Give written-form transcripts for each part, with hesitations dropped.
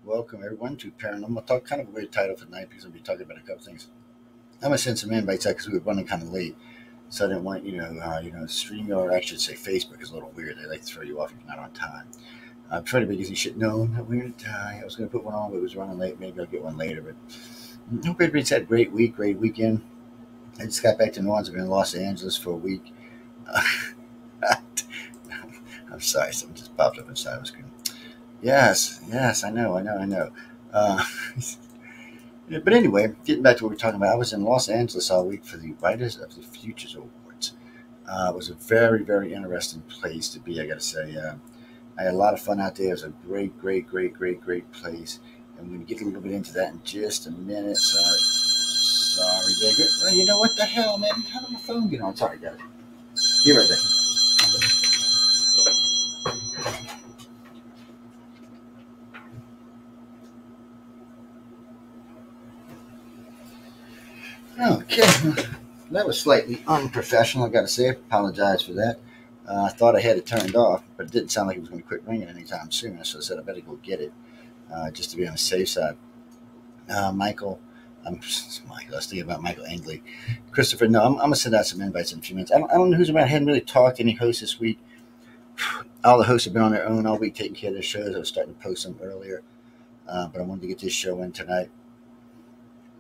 Welcome everyone to Paranormal Talk. Kind of a weird title for tonight because I'll be talking about a couple things. I'm gonna send some invites out because we were running kind of late, so I didn't want StreamYard, or I should say Facebook is a little weird. They like to throw you off if you're not on time. I'm trying to be using shit. No, not weird. I was gonna put one on, but it was running late. Maybe I'll get one later. But hope everybody's had a great week, great weekend. I just got back to New Orleans. I've been in Los Angeles for a week. I'm sorry, something just popped up inside my screen. Yes, I know. Uh, Yeah, but anyway, getting back to what we are talking about, I was in Los Angeles all week for the Writers of the Futures Awards. It was a very, very interesting place to be, I got to say. I had a lot of fun out there. It was a great place. And we're going to get a little bit into that in just a minute. Sorry, David. Well, you know what the hell, man? How did my phone get on? Sorry, guys. Be right back. Okay, that was slightly unprofessional, I got to say. I apologize for that. I thought I had it turned off, but it didn't sound like it was going to quit ringing anytime soon, so I said I better go get it just to be on the safe side. Michael, I'm Michael. I was thinking about Michael Angley. Christopher, no, I'm going to send out some invites in a few minutes. I don't know who's around. I hadn't really talked to any hosts this week. All the hosts have been on their own all week taking care of their shows. I was starting to post them earlier, but I wanted to get this show in tonight.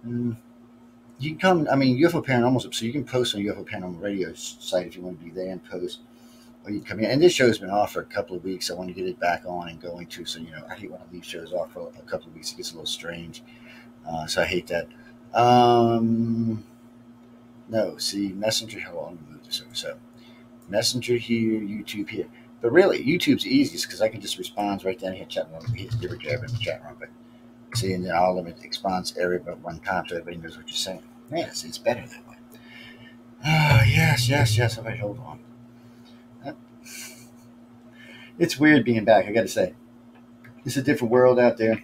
Mm, You can come. I mean, UFO Paranormal, so you can post on UFO Paranormal Radio site if you want to be there and post, or you can come in. And this show's been off for a couple of weeks. I want to get it back on and going too. So I hate when I leave shows off for a couple of weeks. It gets a little strange. So I hate that. Um, no, see, Messenger. Hold on, let me move this over. So Messenger here, YouTube here. But really, YouTube's easiest because I can just respond right down here, chat room. Hit the jab in the chat room, but see, and then I'll limit the response area but one time so everybody knows what you're saying. Man, it's better that way. Oh, yes. All right, hold on. Uh, It's weird being back, I got to say. It's a different world out there.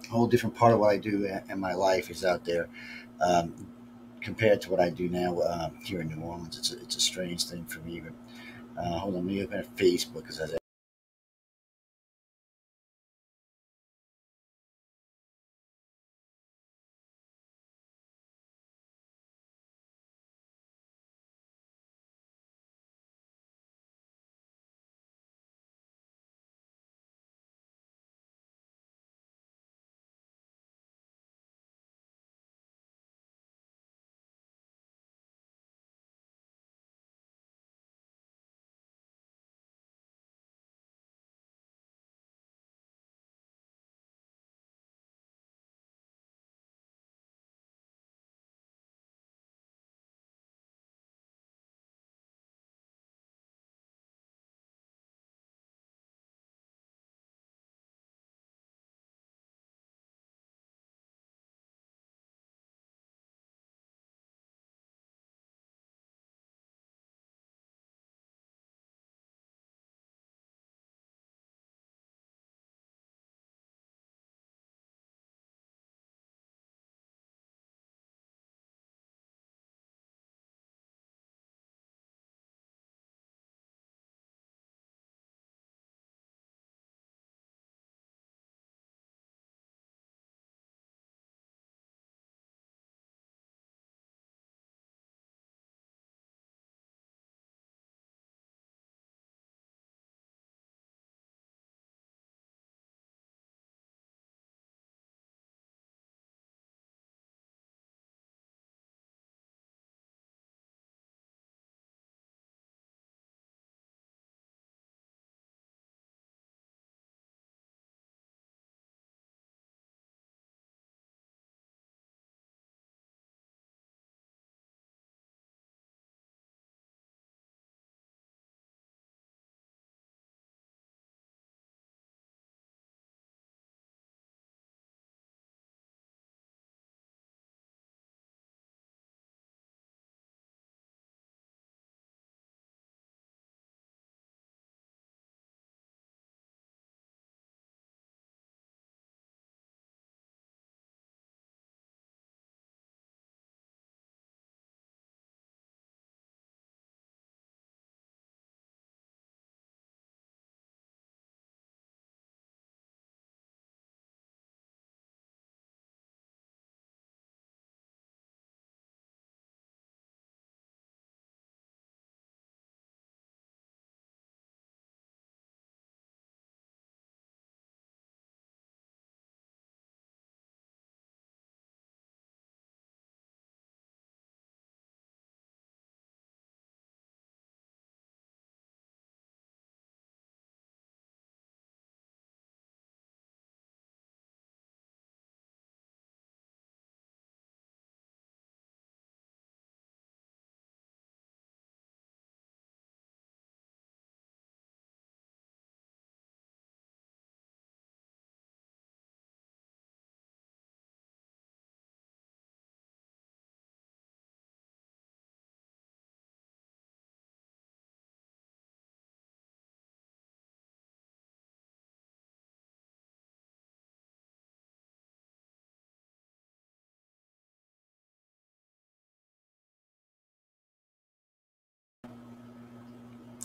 A whole different part of what I do in my life is out there um, compared to what I do now here in New Orleans. It's a strange thing for me. But hold on, let me open Facebook because I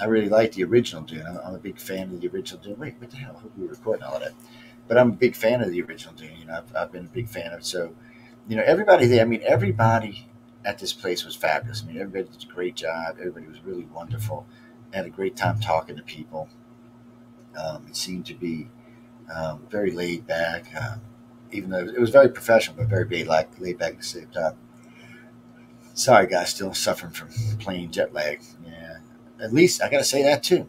I really like the original Dune. I'm a big fan of the original Dune. Wait, what the hell? I hope we were recording all of that. But I'm a big fan of the original Dune. I've been a big fan of it. So, everybody there. I mean, everybody at this place was fabulous. I mean, everybody did a great job. Everybody was really wonderful. I had a great time talking to people. It seemed to be very laid back, even though it was very professional, but very laid back at the same time. Sorry, guys, still suffering from plane jet lag. Yeah, at least I got to say that too.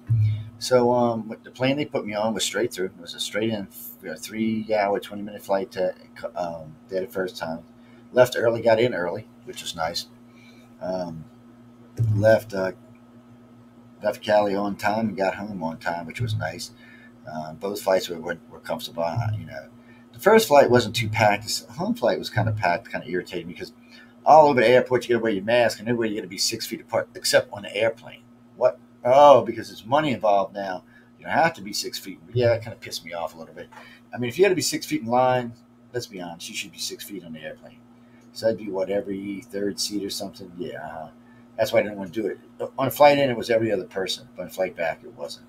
So the plane they put me on was straight through. It was a straight in 3 hour, 20-minute flight to there the first time. Left early, got in early, which was nice. Um, left left Cali on time and got home on time, which was nice. Both flights were comfortable. The first flight wasn't too packed. The home flight was kind of packed, kind of irritating because all over the airport you got to wear your mask, and everywhere you got to be 6 feet apart, except on the airplane. What? Oh, because there's money involved now. You don't have to be 6 feet. Yeah, that kind of pissed me off a little bit. I mean, if you had to be 6 feet in line, let's be honest, you should be 6 feet on the airplane. So that'd be what, every third seat or something? Yeah, that's why I didn't want to do it. On a flight in, it was every other person, but on a flight back, it wasn't.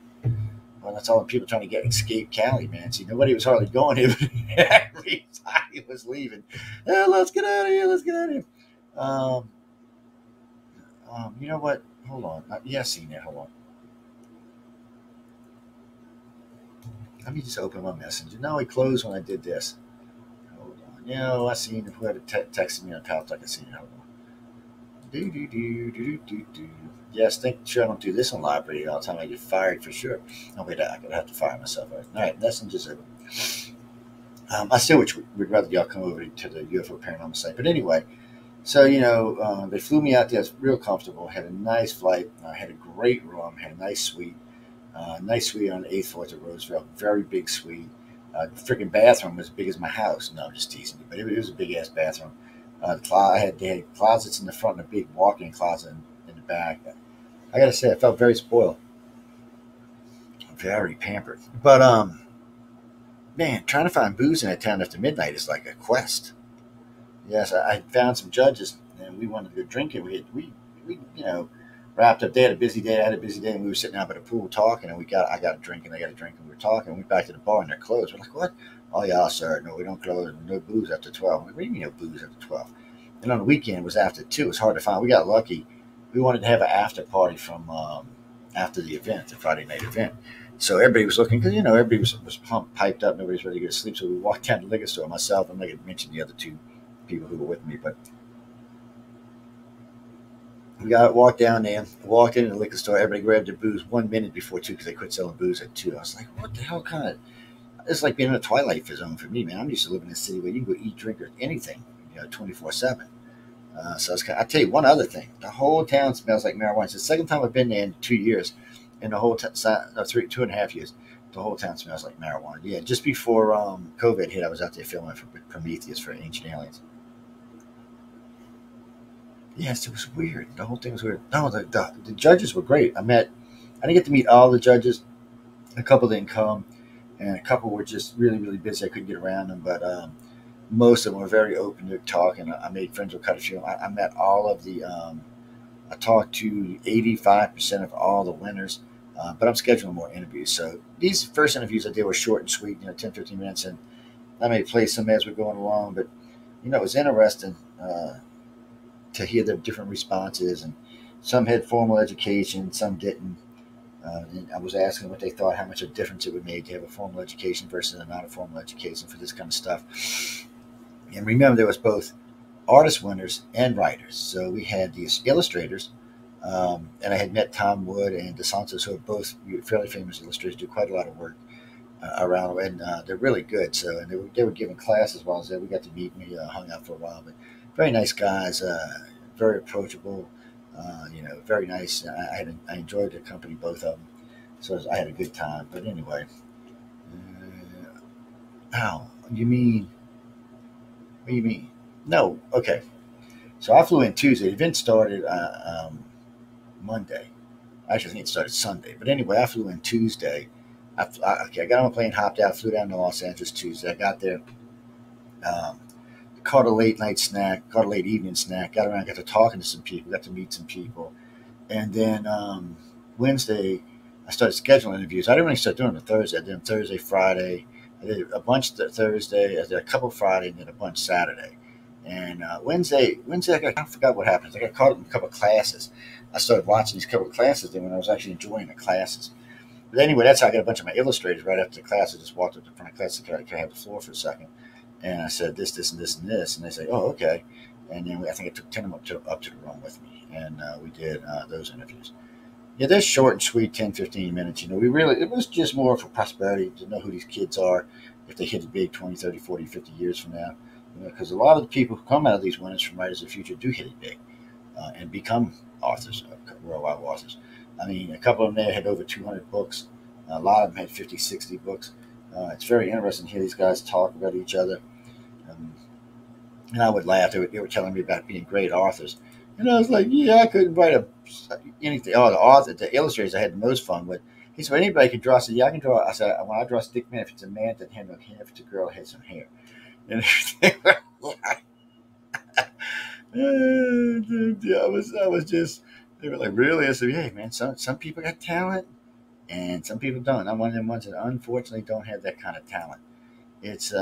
Well, that's all the people trying to escape Cali, man. See, nobody was hardly going here, but everybody was leaving. Let's get out of here. Let's get out of here. Um, you know what? Hold on. Yeah, I seen that. Hold on. Let me just open my messenger. No, it closed when I did this. Hold on. I seen whoever texted me on top. I can see it. Hold on. Do do do do do do. Yes, think sure I don't do this on live radio all the time. I get fired for sure. Oh wait, I'm gonna have to fire myself. All right, messenger's open. I still would rather y'all come over to the UFO Paranormal site. But anyway, so they flew me out there. It's real comfortable. Had a nice flight. Had a great room. Had a nice suite. Nice suite on the eighth floor to Roosevelt. Very big suite. The freaking bathroom was as big as my house. No, I'm just teasing you, but it was a big ass bathroom. They had closets in the front and a big walk-in closet in the back. I gotta say, I felt very spoiled, very pampered. But man, trying to find booze in that town after midnight is like a quest. Yes, I found some judges, and we wanted to go drinking. We wrapped up. They had a busy day. I had a busy day, and we were sitting out by the pool talking. And I got a drink, and they got a drink, and we were talking. We went back to the bar, and they're closed. We're like, what? Oh yeah, sir. No, we don't close. No booze after 12. I'm like, what do you mean no booze after 12? And on the weekend it was after 2. It was hard to find. We got lucky. We wanted to have an after party from after the event, the Friday night event. So everybody was looking because everybody was piped up. Nobody was ready to go to sleep. So we walked down to the liquor store. Myself, I'm not going to mention the other two people who were with me, but walked down there, walked into the liquor store. Everybody grabbed their booze 1 minute before 2 because they quit selling booze at 2. I was like, what the hell kind of? It's like being in a twilight zone for me, man. I'm used to living in a city where you can go eat, drink, or anything, 24/7. So I'll tell you one other thing. The whole town smells like marijuana. It's the second time I've been there in 2 years. In the whole 2.5 years, the whole town smells like marijuana. Yeah, just before COVID hit, I was out there filming for Prometheus for Ancient Aliens. Yes, it was weird. The whole thing was weird. No, the judges were great. I didn't get to meet all the judges. A couple didn't come, and a couple were just really, really busy. I couldn't get around them, but most of them were very open to talking. I made friends with quite a few. I met all of the. I talked to 85% of all the winners, but I'm scheduling more interviews. So these first interviews I did were short and sweet, 10, 15 minutes, and I may play some as we're going along. But it was interesting to hear the different responses, and some had formal education, some didn't. And I was asking what they thought, how much of a difference it would make to have a formal education versus a not a formal education for this kind of stuff. And remember, there was both artist winners and writers. So we had these illustrators, and I had met Tom Wood and DeSantos, who are both fairly famous illustrators, do quite a lot of work around, and they're really good. So, and they were giving classes while I was there. We got to meet, and we hung out for a while, but very nice guys, very approachable. Very nice. I enjoyed the company, both of them. So I had a good time. But anyway, oh, you mean? What do you mean? No, okay. So I flew in Tuesday. The event started Monday. Actually, I think it started Sunday. But anyway, I flew in Tuesday. I got on a plane, hopped out, flew down to Los Angeles Tuesday. I got there, um, caught a late night snack, caught a late evening snack, got around, got to talking to some people, got to meet some people. And then Wednesday, I started scheduling interviews. I didn't really start doing them on Thursday. I did them Thursday, Friday. I did a bunch Thursday. I did a couple Friday, and then a bunch Saturday. And Wednesday, I kind of forgot what happened. I got caught up in a couple of classes. I started watching these couple of classes then when I was actually enjoying the classes. But anyway, that's how I got a bunch of my illustrators right after the class. I just walked up to the front of class. Can I have the floor for a second? And I said this, and this, and this. And they say, oh, okay. And then I think I took 10 of them up to the room with me. And we did those interviews. Yeah, they're short and sweet, 10, 15 minutes. It was just more for prosperity to know who these kids are if they hit it big 20, 30, 40, 50 years from now. Because a lot of the people who come out of these winners from Writers of the Future do hit it big and become authors, worldwide authors. I mean, a couple of them there had over 200 books. A lot of them had 50, 60 books. It's very interesting to hear these guys talk about each other. And I would laugh. They were telling me about being great authors. And I was like, yeah, I couldn't write anything. Oh, the illustrators I had the most fun with. He said, well, anybody can draw. I said, yeah, I can draw. I said, when I draw a stick man, if it's a man, then have no hair. If it's a girl, it has some hair. And I was just, they were like, really? I said, hey, man, some people got talent and some people don't. I'm one of them ones that unfortunately don't have that kind of talent. It's,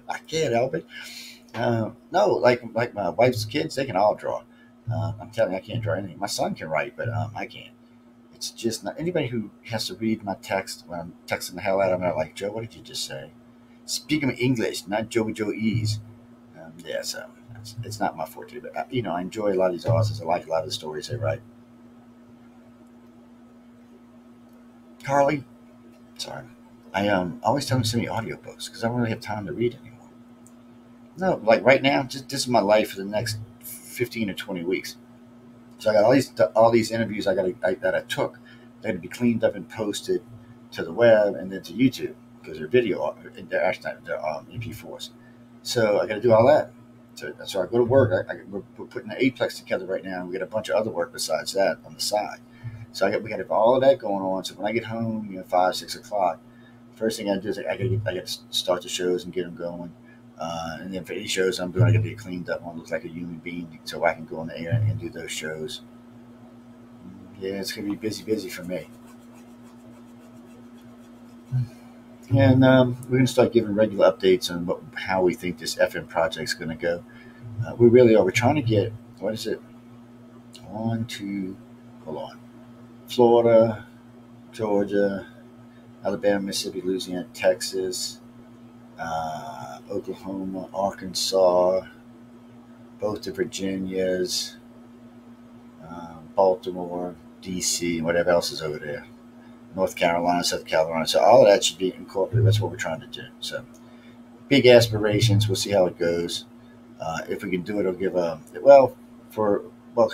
I can't help it. No, like my wife's kids, they can all draw. I'm telling you, I can't draw anything. My son can write, but I can't. It's just not anybody who has to read my text when I'm texting the hell out of them. I'm like, Joe, what did you just say? Speak them English, not Joey's. Yeah, so it's not my forte. But I enjoy a lot of these authors. I like a lot of the stories they write. Carly, sorry, I always tell them to send me audiobooks because I don't really have time to read anymore. No, like right now, just this is my life for the next 15 or 20 weeks. So I got all these interviews that I took that had to be cleaned up and posted to the web and then to YouTube because they're video, they're actually they're MP4s. So I got to do all that. So I go to work. We're putting the eightplex together right now, and we got a bunch of other work besides that on the side. So we got all of that going on. So when I get home, 5, 6 o'clock, first thing I do is I got to start the shows and get them going. And then for any shows I'm doing, I got to get cleaned up and look like a human being so I can go on the air and do those shows. Yeah, it's going to be busy for me. And we're going to start giving regular updates on how we think this FM project is going to go. We really are. We're trying to get, what is it? Hold on. Florida, Georgia, Alabama, Mississippi, Louisiana, Texas, Oklahoma, Arkansas, both the Virginias, Baltimore, D.C., and whatever else is over there. North Carolina, South Carolina. So all of that should be incorporated. That's what we're trying to do. So big aspirations. We'll see how it goes. If we can do it, it'll give because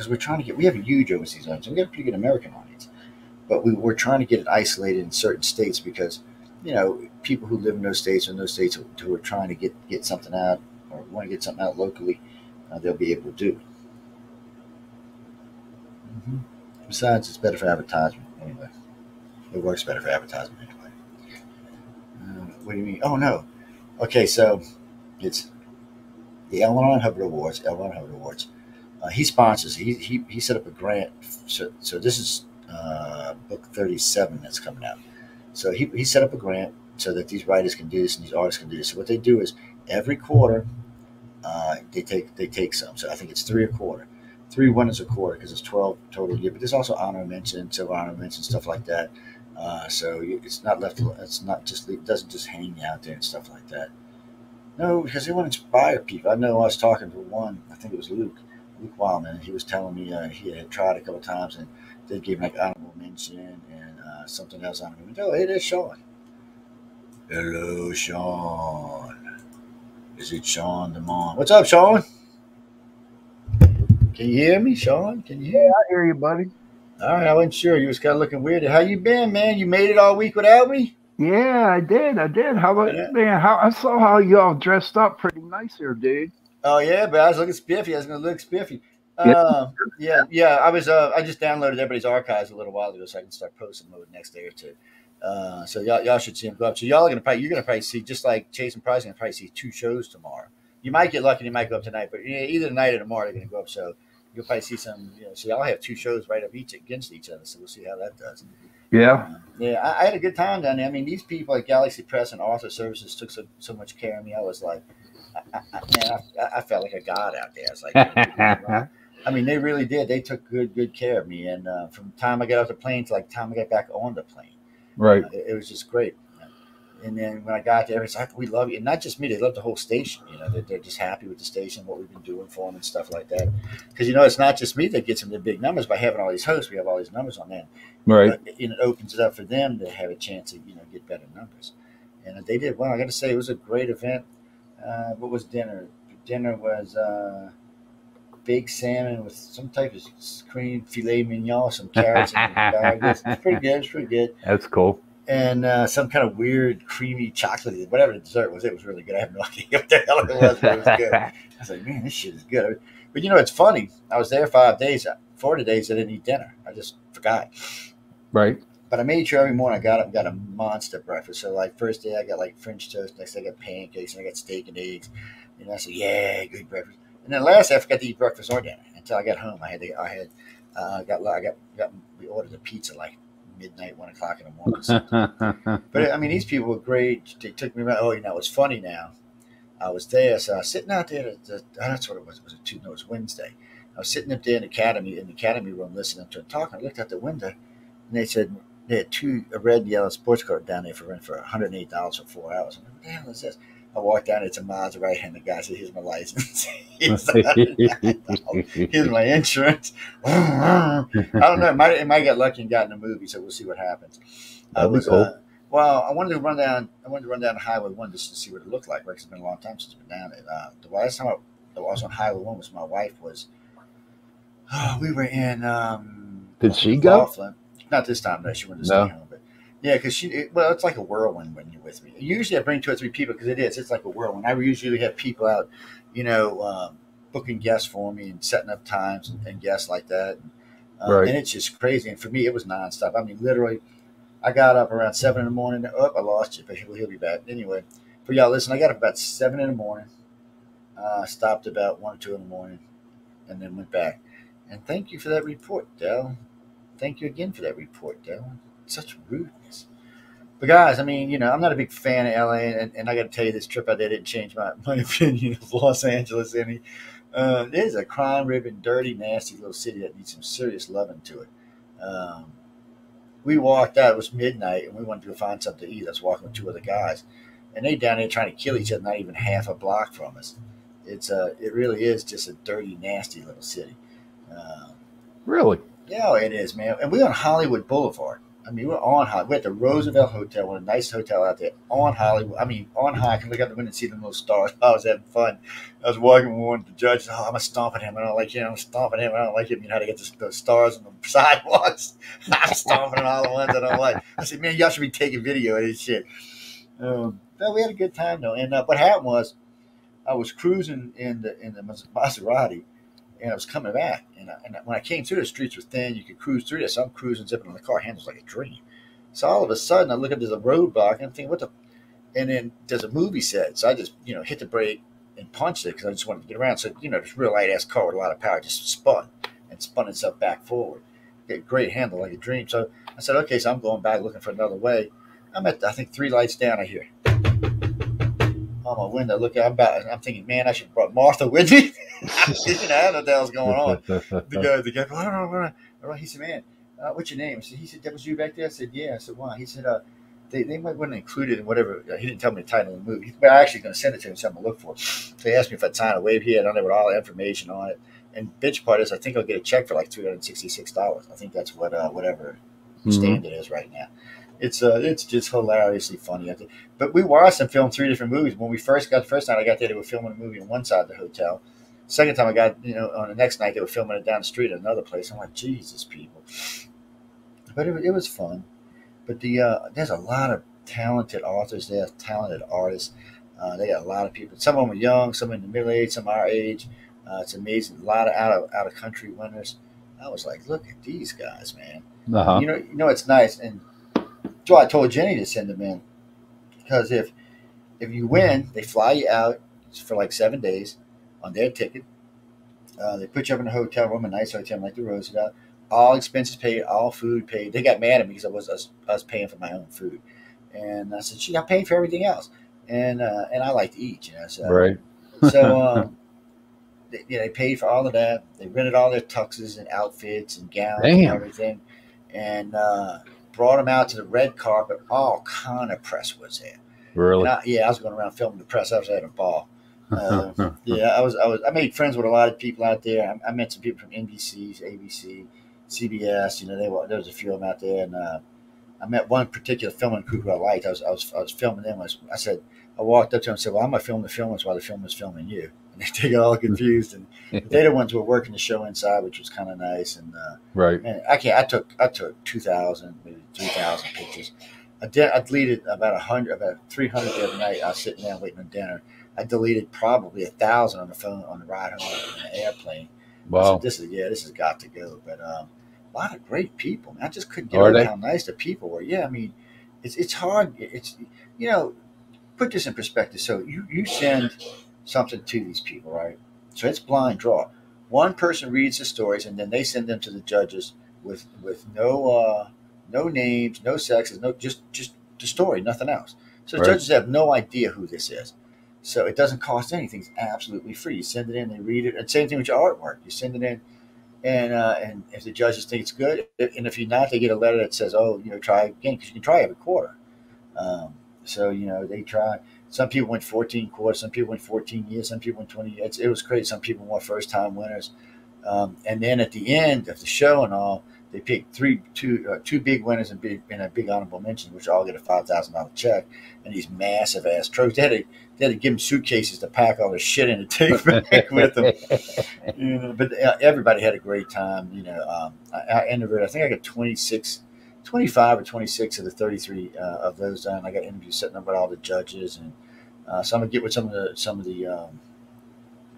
we're trying to we have a huge overseas audience. We got a pretty good American audience, but we're trying to get it isolated in certain states because, people who live in those states or in those states who are trying to get something out or want to get something out locally, they'll be able to do. Mm-hmm. Besides, it's better for advertisement anyway. It works better for advertisement anyway. What do you mean? Oh, no. Okay, so it's the L. Hubbard Awards. He sponsors. He set up a grant. So this is book 37 that's coming out. So he set up a grant so that these writers can do this and these artists can do this. So what they do is every quarter they take some. So I think it's 3 a quarter. 3 winners a quarter because it's 12 total year. But there's also honor mention, silver honor mention, stuff like that. So it's not left. It's not just. It doesn't just hang out there and stuff like that. No, because they want to inspire people. I know I was talking to one. I think it was Luke Wildman. And he was telling me he had tried a couple of times and they gave him like honorable mention and something else honorable mention. Oh, hey, there's Sean. Hello, Sean. Is it Sean DeMond? What's up, Sean? Can you hear me, Sean? Can you hear me? Yeah, I hear you, buddy. All right, I wasn't sure. You was kind of looking weird. How you been, man? You made it all week without me? Yeah, I did. How about man? I saw how you all dressed up pretty nice here, dude. Oh yeah, but I was looking spiffy. I was going to look spiffy. Yeah. I just downloaded everybody's archives a little while ago, so I can start posting them over the next day or two. So y'all should see them go up. So you're gonna probably see, just like Chase and Price, gonna probably see 2 shows tomorrow. You might get lucky, and you might go up tonight, but either tonight or tomorrow they're gonna go up. So you'll probably see some. See, I'll have two shows right up against each other, so we'll see how that does. Yeah. Yeah, I had a good time down there. I mean, these people at Galaxy Press and Author Services took so much care of me. I was like, man, I felt like a god out there. I was like, I mean, they really did. They took good care of me. And from the time I got off the plane to like the time I got back on the plane, Right. it was just great. And then when I got there, it's like, we love you. And not just me, they love the whole station. They're just happy with the station, what we've been doing for them and stuff like that. Because, it's not just me that gets them the big numbers. By having all these hosts, we have all these numbers on them. Right. And it opens it up for them to have a chance to, get better numbers. And they did well. I got to say, it was a great event. What was dinner? Dinner was big salmon with some type of cream filet mignon, some carrots and asparagus. It's pretty good. It's pretty good. That's cool. And some kind of weird, creamy, chocolatey, whatever the dessert was. It was really good. I have no idea what the hell it was, but it was good. I was like, man, this shit is good. But it's funny. I was there 5 days. 4 of the days I didn't eat dinner. I just forgot. Right. But I made sure every morning I got up and got a monster breakfast. So, like, first day I got, like, French toast. Next day I got pancakes. And I got steak and eggs. And I said, yeah, good breakfast. And then last day I forgot to eat breakfast or dinner until I got home. We ordered a pizza, like, midnight, 1 o'clock in the morning. But I mean, these people were great. They took me around. Oh, it was funny now. I was there, so I was sitting out there. That's what it was. It was Wednesday. I was sitting up there in the academy room, listening to them talking. I looked out the window, and they said they had a red and yellow sports car down there for rent for $108 for 4 hours. I'm like, what the hell is this? I walked down. It's a Maserati, and the guy said, "Here's my license. Here's my insurance." I don't know. It might get lucky and got in the movie, so we'll see what happens. That'd be cool. Well, I wanted to run down Highway 1 just to see what it looked like. Because it's been a long time since I've been down it. The last time I was on Highway 1 was my wife was. We were in. Did she go? Not this time. No, she wanted to stay home. But yeah, because it's like a whirlwind when you're with me. Usually I bring 2 or 3 people because it's like a whirlwind. I usually have people out, booking guests for me and setting up times and guests like that. Right. And it's just crazy. And for me, it was nonstop. I mean, literally, I got up around 7 in the morning. Oh, I lost you, but he'll be back. Anyway, for y'all, listen, I got up about 7 in the morning, stopped about 1 or 2 in the morning, and then went back. And thank you for that report, Del. Thank you again for that report, Del. Such rudeness. But guys, I mean, I'm not a big fan of LA, and I got to tell you, this trip I did didn't change my opinion of Los Angeles any. It is a crime-ridden, dirty, nasty little city that needs some serious loving to it. We walked out. It was midnight, and we wanted to go find something to eat. I was walking with 2 other guys, and they down there trying to kill each other, not even half a block from us. It really is just a dirty, nasty little city. Really? Yeah, it is, man. And we're on Hollywood Boulevard. I mean, we're at the Roosevelt Hotel, one of the nice hotel out there, on Hollywood. I mean, on high. I can look out the window and see the little stars. I was having fun. I was walking with one of the judges. Oh, I'm stomping him. I don't like him. I'm stomping him. I don't like him. You know how to get the stars on the sidewalks? I'm stomping all the ones I don't like. I said, man, y'all should be taking video of this shit. But we had a good time, though. And what happened was I was cruising in the Maserati, and I was coming back. And when I came through, the streets were thin. You could cruise through this. So I'm cruising, zipping on the car. Handles like a dream. So all of a sudden, I look up, there's a roadblock, and I'm thinking, what the? And then there's a movie set. So I just, hit the brake and punched it because I just wanted to get around. So, this real light-ass car with a lot of power just spun itself back forward. Get great handle like a dream. So I said, okay, so I'm going back looking for another way. I'm at, I think, 3 lights down. I hear on my window. I'm thinking, man, I should have brought Martha with me. I don't know what the hell's going on. The guy, oh, he said, man, what's your name? He said, that was you back there? I said, yeah. I said, why? He said, they might want to include it in whatever. He didn't tell me the title of the movie, but I'm actually going to send it to him, so I'm going to look for it. So he asked me if I'd sign a waiver here, and I with all the information on it. And bitch part is, I think I'll get a check for like $366. I think that's what whatever standard is right now. It's just hilariously funny. But we watched them film 3 different movies. When the first time I got there, they were filming a movie on one side of the hotel. Second time I got, on the next night, they were filming it down the street at another place. I'm like, Jesus, people. But it was fun. But there's a lot of talented authors there, talented artists. They got a lot of people. Some of them are young, some in the middle age, some our age. It's amazing. A lot of out of country winners. I was like, look at these guys, man. Uh-huh. It's nice. And so I told Jenny to send them in because if you win, they fly you out for like 7 days on their ticket. They put you up in a hotel room, a nice hotel like the Roosevelt. All expenses paid, all food paid. They got mad at me because I was paying for my own food, and I said, "Gee, I'm paying for everything else," and I like to eat, you know. Right. So they paid for all of that. They rented all their tuxes and outfits and gowns and Damn. everything, and brought them out to the red carpet. All kind of press was there. And Really? I was going around filming the press. I was having a ball. Yeah, I made friends with a lot of people out there. I met some people from NBC, ABC, CBS. You know, there was a few of them out there, and I met one particular filming crew who I liked. I was filming them. I said, I walked up to them and said, "Well, I'm gonna film the filmers while the filmer's filming you." And they got all confused. And they're the ones who were working the show inside, which was kind of nice. And Right. man, I took 2,000, maybe 3,000 pictures. I deleted about 300 the other night. I was sitting down waiting on dinner. I deleted probably 1,000 on the phone on the ride home in the airplane. I Wow. said, "This has got to go." But a lot of great people. Man. I just couldn't get Are over they? how nice the people were. Yeah, I mean, it's hard. It's you know, put this in perspective. So you send something to these people, right? So it's blind draw. One person reads the stories, and then they send them to the judges with no names, no sexes, no just the story, nothing else. So the Right. judges have no idea who this is. So it doesn't cost anything. It's absolutely free. You send it in, they read it. And same thing with your artwork. You send it in, and if the judges think it's good, and if you're not, they get a letter that says, "Oh, try again," because you can try every quarter. Um, so they try. Some people went 14 quarters. Some people went 14 years. Some people went 20 years. It was crazy. Some people were first time winners. And then at the end of the show and all, they picked two big winners and a big honorable mention, which all get a $5,000 check and these massive ass trophies. They had to give them suitcases to pack all their shit in and take back with them. But everybody had a great time. I interviewed. I think I got 25 or 26 of the 33 of those done. I got interviews setting up with all the judges, and so I'm gonna get with some of the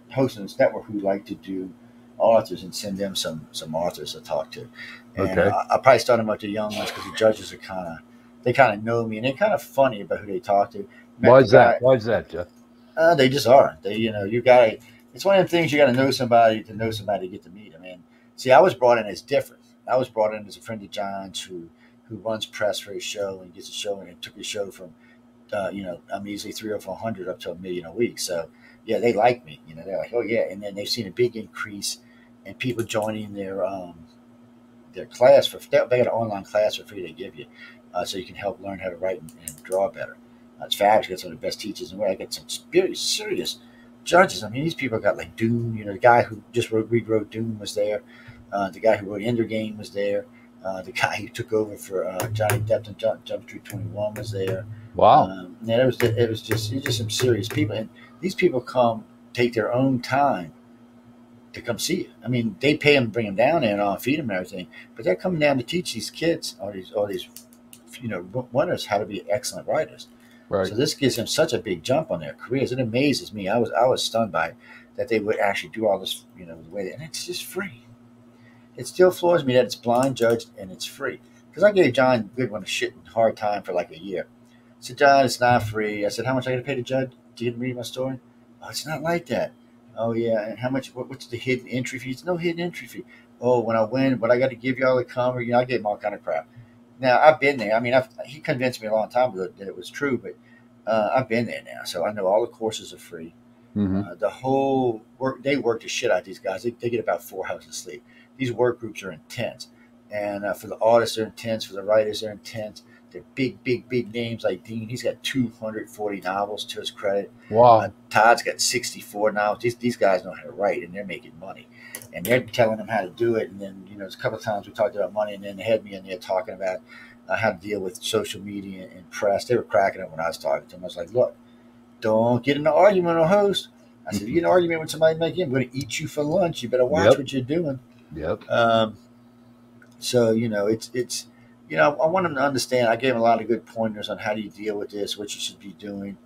hosts on this network who like to do authors and send them some authors to talk to. And Okay. I'll probably start them with the young ones because the judges are they kind of know me and they're kind of funny about who they talk to. Why Met the is that? guy. Why is that, Jeff? They just are. You got to. It's one of the things you got to know somebody to get to meet them. And see, I was brought in as different. I was brought in as a friend of John's who runs press for his show and gets a show and took his show from I'm easily 300 or 400 up to $1 million a week. So yeah, they like me. They're like, oh yeah, and then they've seen a big increase in people joining their class they got an online class for free they give you, so you can help learn how to write and draw better. It's fabulous. Got some of the best teachers in the world. I got some very serious judges. I mean, these people got like Dune. The guy who just rewrote Dune was there. The guy who wrote Ender Game was there. The guy who took over for Johnny Depp and Jump Street 21 was there. Wow. And it was just some serious people, and these people take their own time to come see you. I mean, they pay them to bring them down there and all, feed them and everything, but they're coming down to teach these kids, all these winners, how to be excellent writers. Right. So this gives them such a big jump on their careers. It amazes me. I was stunned by it, that they would actually do all this, the way and it's just free. It still floors me that it's blind judged and it's free. Because I gave John Goodwin a shit hard time for like a year. I said, "John, it's not free." I said, "How much I got to pay the judge to get to read my story?" "Oh, it's not like that." "Oh yeah, and how much? What's the hidden entry fee?" "It's no hidden entry fee." "Oh, when I win, what I got to give you all the cover?" I gave him all kind of crap. Now I've been there. I mean, he convinced me a long time ago that it was true, but I've been there now, so I know all the courses are free. Mm-hmm. The whole they work the shit out of these guys. They get about 4 hours of sleep. These work groups are intense, and for the artists, they're intense. For the writers, they're intense. They're big, big, big names like Dean. He's got 240 novels to his credit. Wow. Todd's got 64 novels. These guys know how to write, and they're making money, and they're telling them how to do it. And then there's a couple of times we talked about money, and then they had me in there talking about how to deal with social media and press. They were cracking up when I was talking to them. I was like, "Look, don't get in an argument with a host." I said, "If you get in an argument with somebody like him, I'm going to eat you for lunch. You better watch what you're doing." Yep. So I want them to understand. I gave them a lot of good pointers on how do you deal with this, what you should be doing,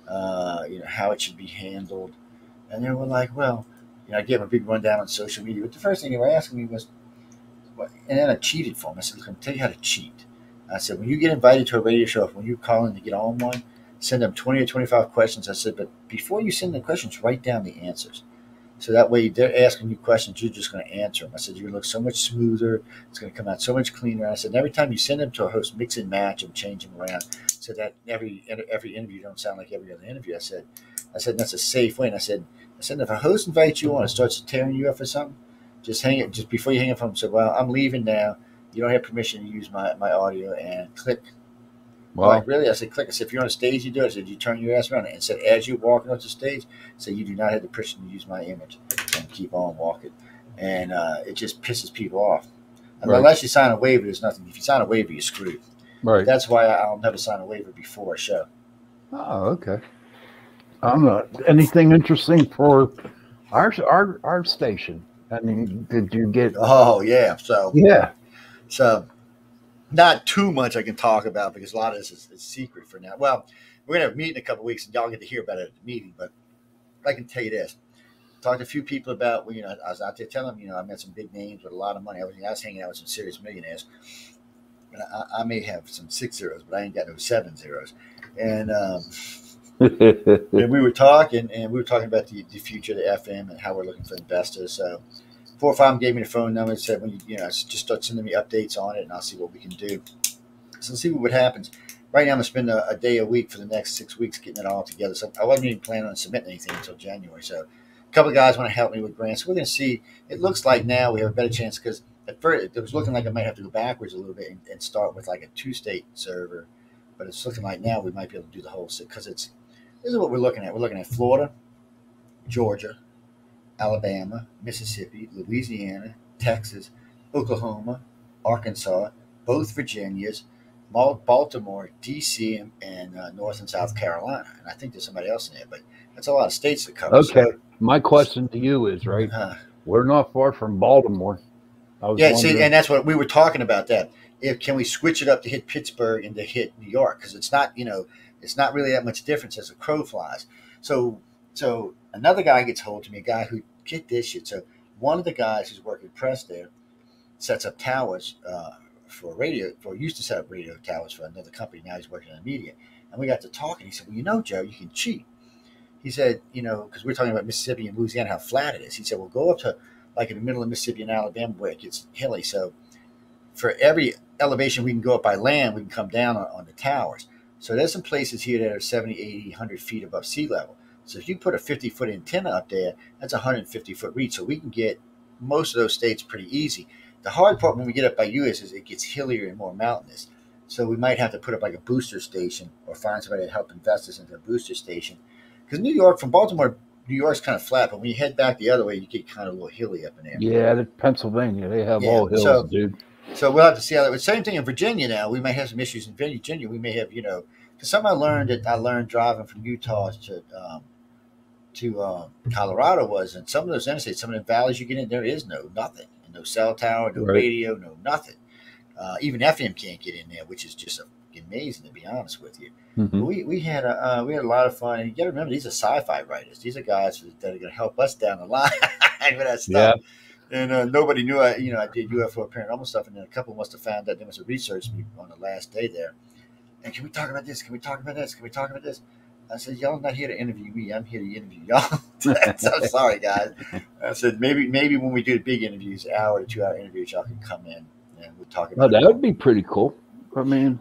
how it should be handled, and they were like, "Well," I gave them a big rundown on social media. But the first thing they were asking me was, "What?" And then I cheated for them. I said, "Look, I'm going to tell you how to cheat." I said, "When you get invited to a radio show, when you call in to get on one, send them 20 or 25 questions." I said, "But before you send the questions, write down the answers." So that way they're asking you questions, you're just going to answer them. I said, you're going to look so much smoother. It's going to come out so much cleaner. I said, and every time you send them to a host, mix and match them, change them around so that every interview don't sound like every other interview. I said, that's a safe way. And I said, if a host invites you on and starts tearing you up for something, just hang it, just before you hang up from him, say, well, I'm leaving now. You don't have permission to use my audio, and click. Well, like, really? I said, click. I said, if you're on a stage, you do it. I said, you turn your ass around. And said, as you're walking off the stage, say, you do not have the permission to use my image, and keep on walking. And it just pisses people off. And unless you sign a waiver, there's nothing. If you sign a waiver, you're screwed. Right. That's why I'll never sign a waiver before a show. Oh, okay. Anything interesting for our station? I mean, did you get? Oh yeah. So yeah. So not too much I can talk about because a lot of this is secret for now. Well, we're gonna have a meeting in a couple of weeks, and y'all get to hear about it at the meeting. But I can tell you this: talked to a few people about. Well, I was out there telling them, I met some big names with a lot of money. I was hanging out with some serious millionaires. And I may have some 6 zeros, but I ain't got no 7 zeros. And and we were talking about the future of the FM and how we're looking for investors. So 4 or 5 of them gave me the phone number and said, when just start sending me updates on it, and I'll see what we can do. So let's see what happens. Right now, I'm going to spend a day a week for the next 6 weeks getting it all together. So I wasn't even planning on submitting anything until January. So a couple of guys want to help me with grants. So we're going to see. It looks like now we have a better chance because at first it was looking like I might have to go backwards a little bit and start with like a 2-state server. But it's looking like now we might be able to do the whole state because this is what we're looking at. We're looking at Florida, Georgia, Alabama, Mississippi, Louisiana, Texas, Oklahoma, Arkansas, both Virginias, Baltimore, D.C., and North and South Carolina. And I think there's somebody else in there, but that's a lot of states to cover. Okay. So, my question to you is, right, we're not far from Baltimore. See, and that's what we were talking about that. Can we switch it up to hit Pittsburgh and to hit New York? Because it's not, it's not really that much difference as a crow flies. So another guy gets hold to me, a guy who, get this shit. So one of the guys who's working press there sets up towers used to set up radio towers for another company. Now he's working in the media. And we got to talking. He said, well, Joe, you can cheat. He said, because we're talking about Mississippi and Louisiana, how flat it is. He said, well, go up to like in the middle of Mississippi and Alabama where it gets hilly. So for every elevation we can go up by land, we can come down on the towers. So there's some places here that are 70, 80, 100 feet above sea level. So if you put a 50-foot antenna up there, that's a 150-foot reach. So we can get most of those states pretty easy. The hard part when we get up by US is it gets hillier and more mountainous. So we might have to put up like a booster station or find somebody to help invest us into a booster station. Because New York, from Baltimore, New York's kind of flat, but when you head back the other way, you get kind of a little hilly up in there. Yeah, Pennsylvania, they have all hills, dude. So we'll have to see how that. Same thing in Virginia now. We may have some issues in Virginia. We may have, because something I learned driving from Utah to Colorado was in some of those interstates, some of the valleys you get in, there is nothing. No cell tower, no radio, no nothing. Even FM can't get in there, which is just amazing, to be honest with you. Mm-hmm. We had a lot of fun, and you got to remember, these are sci-fi writers. These are guys that are going to help us down the line with that stuff. Yeah. And nobody knew I did UFO paranormal stuff, and then a couple must have found that there was a research on the last day there. And can we talk about this? Can we talk about this? Can we talk about this? I said, y'all are not here to interview me. I'm here to interview y'all. So sorry, guys. I said, maybe when we do the big interviews, hour to 2 hour interviews, y'all can come in and we'll talk about that would be pretty cool. I mean,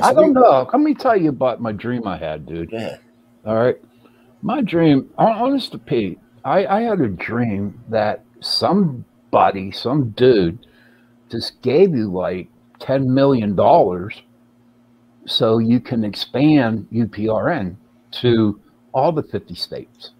I don't know. Let me tell you about my dream I had, dude. Go ahead. All right. My dream, honest to Pete, I had a dream that some dude just gave you like $10 million so you can expand UPRN to all the 50 states.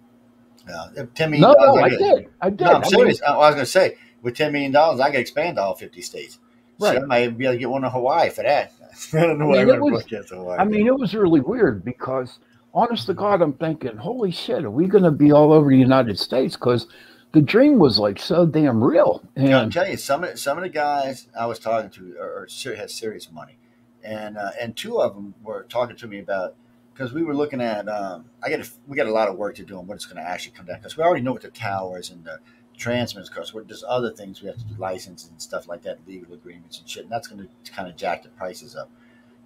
$10 million. No, I did. No, I'm serious. I was going to say, with $10 million, I could expand to all 50 states. Right. So I might be able to get one to Hawaii for that. I don't know why I'm going to get to Hawaii. I mean, it was really weird because, honest to God, I'm thinking, holy shit, are we going to be all over the United States? Because the dream was like so damn real. And I'll tell you, some of the guys I was talking to had serious money. And 2 of them were talking to me about, because we were looking at, we got a lot of work to do on what it's going to actually come down, because we already know what the towers and the transmitters cost. There's other things we have to do, licenses and stuff like that, legal agreements and shit, and that's going to kind of jack the prices up.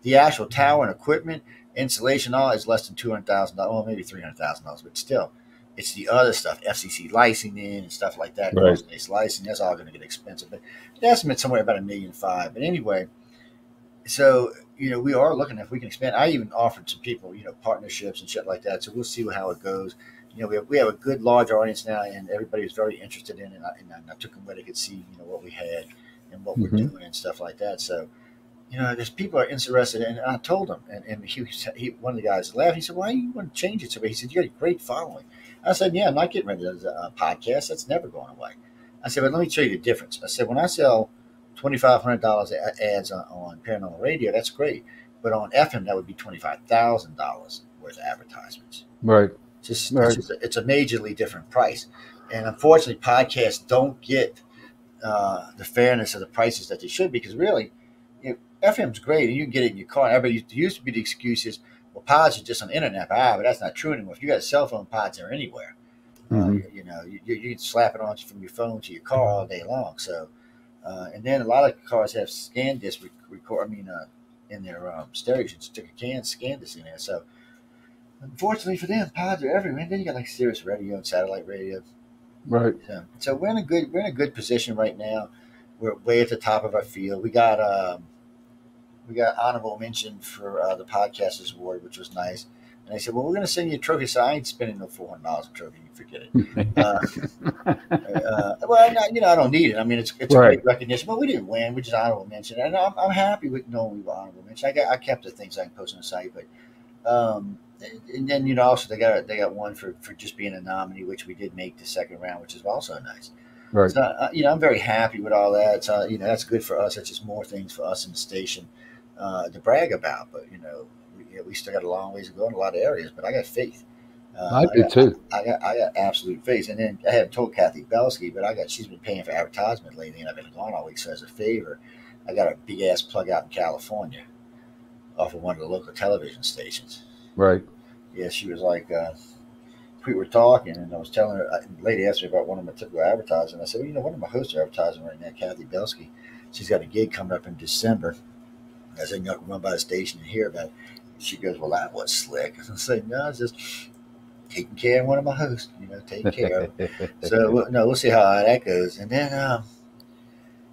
The actual tower and equipment, installation, all is less than $200,000, well, maybe $300,000, but still. It's the other stuff, FCC licensing and stuff like that, Right. cross-based licensing. That's all going to get expensive. But the estimate somewhere about $1.5 million. But anyway, so we are looking if we can expand. I even offered to people, partnerships and shit like that. So we'll see how it goes. We have a good large audience now, and everybody was very interested in it. And I took them where they could see, what we had and what we're doing and stuff like that. So, there's people are interested in it. And I told him, and one of the guys laughed. He said, "Why do you want to change it to me?" He said, "You got a great following." I said, "Yeah, I'm not getting rid of the podcast. That's never going away." I said, "But let me tell you the difference." I said, "When I sell $2,500 ads on Paranormal Radio, that's great. But on FM, that would be $25,000 worth of advertisements. Right. It's a majorly different price. And unfortunately, podcasts don't get the fairness of the prices that they should, because really, FM's great and you can get it in your car. Everybody used to be the excuses, well, pods are just on the internet. But that's not true anymore. If you got a cell phone, pods are anywhere. You can slap it on from your phone to your car all day long. So, and then a lot of cars have scan disc in their stereo. You should stick a scan disc in there. So, unfortunately for them, pods are everywhere. And then you got like Sirius radio and satellite radio. Right. So we're in a good position right now. We're way at the top of our field. We got honorable mention for the Podcasters Award, which was nice. And they said, "Well, we're going to send you a trophy." So I ain't spending no $400 on trophy. You forget it. I don't need it. I mean, it's a great recognition, but we didn't win. We just honorable mention, and I'm happy with knowing we were honorable mention. I kept the things I can post on the site, but and then also they got one for just being a nominee, which we did make the second round, which is also nice. Right. So I'm very happy with all that. So that's good for us. That's just more things for us in the station to brag about. But we still got a long ways to go in a lot of areas. But I got faith. I do too. I got absolute faith. And then I haven't told Kathy Belsky, but she's been paying for advertisement lately, and I've been gone all week. So as a favor, I got a big ass plug out in California off of one of the local television stations. Right. Yeah, she was like, we were talking, and I was telling her, the lady asked me about one of my typical advertising. I said, well, one of my hosts are advertising right now, Kathy Belsky. She's got a gig coming up in December. I said, run by the station and hear about it. She goes, well, that was slick. I said, no, it's just taking care of one of my hosts, taking care of them. So, we'll see how that goes. And then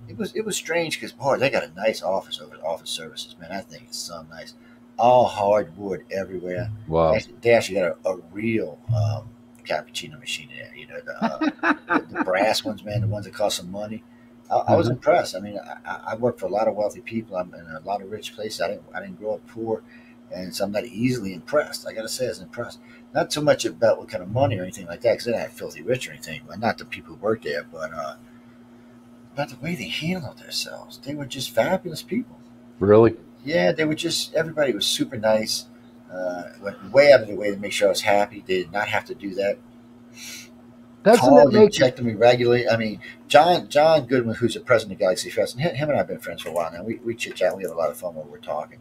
it was strange because, boy, they got a nice office over at Office Services, man. I think it's so nice. All hardwood everywhere. Wow. They actually got a real cappuccino machine in there. The brass ones, man, the ones that cost some money. I was impressed. I mean, I work for a lot of wealthy people. I'm in a lot of rich places. I didn't grow up poor, and so I'm not easily impressed. I got to say, I was impressed. Not so much about what kind of money or anything like that, because they're not filthy rich or anything. Not the people who work there, but about the way they handled themselves. They were just fabulous people. Really? Yeah, they were just, everybody was super nice, went way out of their way to make sure I was happy. They did not have to do that. Called and checked me regularly. I mean, John Goodwin, who's the president of Galaxy Fest, and him and I have been friends for a while now. We chit-chat, we have a lot of fun when we're talking.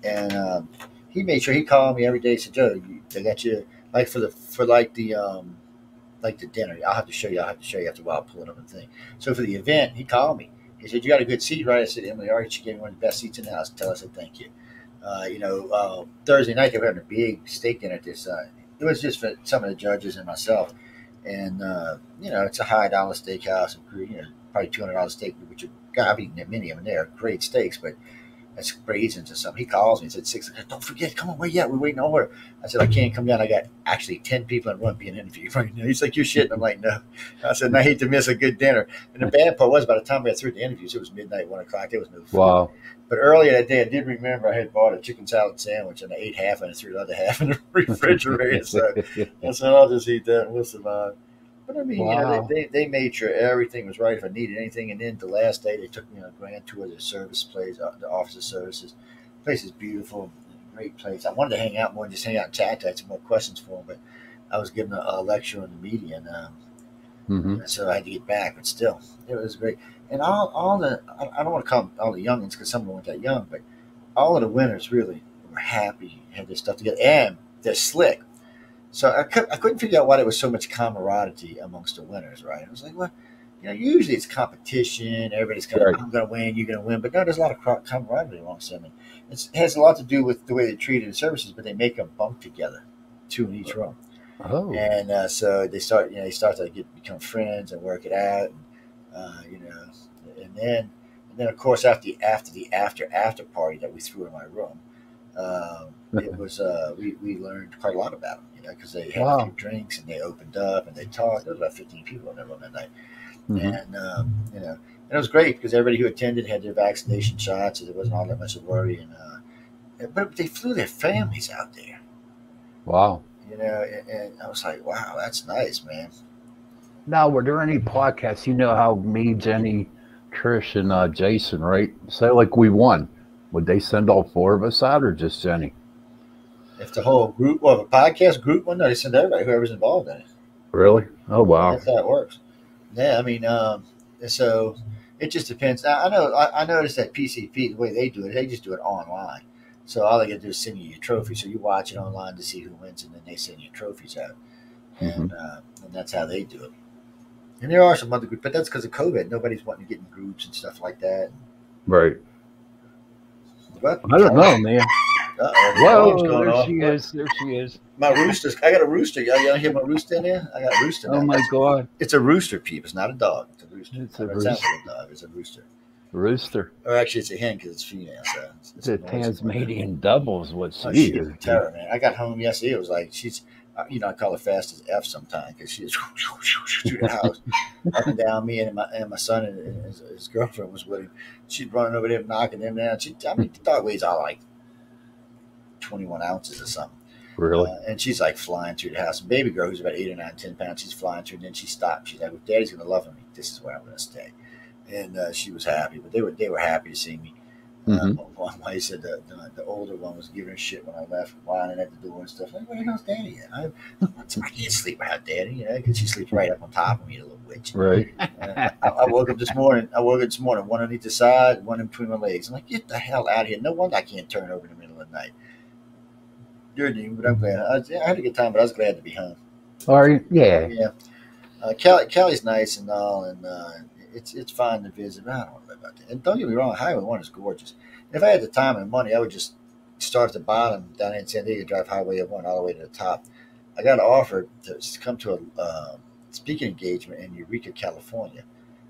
And he made sure he called me every day. He said, Joe, they got you, like for the dinner. I'll have to show you after a while, pull it up and thing. So for the event, he called me. He said, you got a good seat, right? I said, Emily, she gave me one of the best seats in the house. Until I said, thank you. Thursday night, they were having a big steak dinner at this. It was just for some of the judges and myself. And, it's a high dollar steakhouse. Probably $200 steak, which I've eaten many of them there. Great steaks, but that's crazy into something. He calls me and said, 6 o'clock, don't forget, come on, wait yet. We're waiting on order. I said, I can't come down. I got actually 10 people in one being interviewed right now. He's like, you're shitting. I'm like, no. I said, I hate to miss a good dinner. And the bad part was, by the time we got through the interviews, it was midnight, 1 o'clock. There was no food. Wow. But earlier that day, I did remember I had bought a chicken salad sandwich, and I ate half and I threw the other half in the refrigerator. So I said, I'll just eat that and we'll survive. But I mean, wow. they made sure everything was right if I needed anything. And then the last day, they took me on a grand tour of the service place, the Office of Services. The place is beautiful, great place. I wanted to hang out more and just hang out and chat. I had some more questions for them, but I was giving a lecture on the media, and so I had to get back. But still, it was great. And all the, I don't want to call them all the youngins because some of them weren't that young, but all of the winners really were happy, had their stuff together, and they're slick. So I couldn't figure out why there was so much camaraderie amongst the winners, right? I was like, well, usually it's competition. Everybody's going, right. I'm going to win, you're going to win. But no, there's a lot of camaraderie amongst them. And it has a lot to do with the way they treated the services, but they make them bunk together, 2 in each room. Oh. And so they start, they start to become friends and work it out, and, you know, and then of course after party that we threw in my room, it was we learned quite a lot about them, because they had a few Wow. drinks and they opened up and they talked. There was about 15 people in that room that night, Hmm. and and it was great because everybody who attended had their vaccination shots, so there wasn't all that much of worry. But they flew their families out there, Wow. and I was like, wow, that's nice, man. Now, were there any podcasts? You know how me, Jenny, Trish, and Jason, right? Say like we won. Would they send all four of us out or just Jenny? If the whole group, well, if a podcast group, well, no, they send everybody, whoever's involved in it. Really? Oh, Yeah, wow. that's how it works. Yeah, I mean, so it just depends. I noticed that PCP, the way they do it, they just do it online. So all they got to do is send you your trophy. So you watch it online to see who wins, and then they send you trophies out, Hmm. and that's how they do it. And there are some other groups, but that's because of COVID. Nobody's wanting to get in groups and stuff like that. Right. But I don't know, man. the alarm's Whoa, going there off. she What? is. There she is. My roosters. I got a rooster. Y'all hear my rooster in there? I got a rooster Oh, now. my God. It's a rooster, peep. It's not a dog. It's a rooster. It's I a know it sounds rooster. like a dog. It's a rooster. Rooster. Or actually, it's a hen because it's female. So It's it's a a noisy one. Tasmanian devil is what Oh, she she is is, a dude. terror, man. I got home yesterday. It was like she's, I call her fast as F sometimes because she's through the house, up and down me and my son and his girlfriend was with him. She'd running over there, knocking them down. I mean, the dog weighs all like 21 ounces or something. Really? And she's like flying through the house. And baby girl, who's about 8 or 9, 10 pounds, she's flying through. And then she stopped. She's like, well, Daddy's going to love me. This is where I'm going to stay. And she was happy. But they were happy to see me. Hmm. One said the older one was giving her shit when I left, whining at the door and stuff. Like, where the hell's Daddy at? I can't sleep without Daddy, because she sleeps right up on top of me, the little witch. Right. I woke up this morning. One underneath the side, one in between my legs. I'm like, get the hell out of here. No wonder I can't turn over in the middle of the night. You're new, but I'm glad. I had a good time, but I was glad to be home. Are you? Yeah. Yeah. Kelly's nice and all, and it's fine to visit. But I don't know about that. And don't get me wrong, Highway 1 is gorgeous. If I had the time and money, I would just start at the bottom down in San Diego, drive Highway 1 all the way to the top. I got offered to come to a speaking engagement in Eureka, California.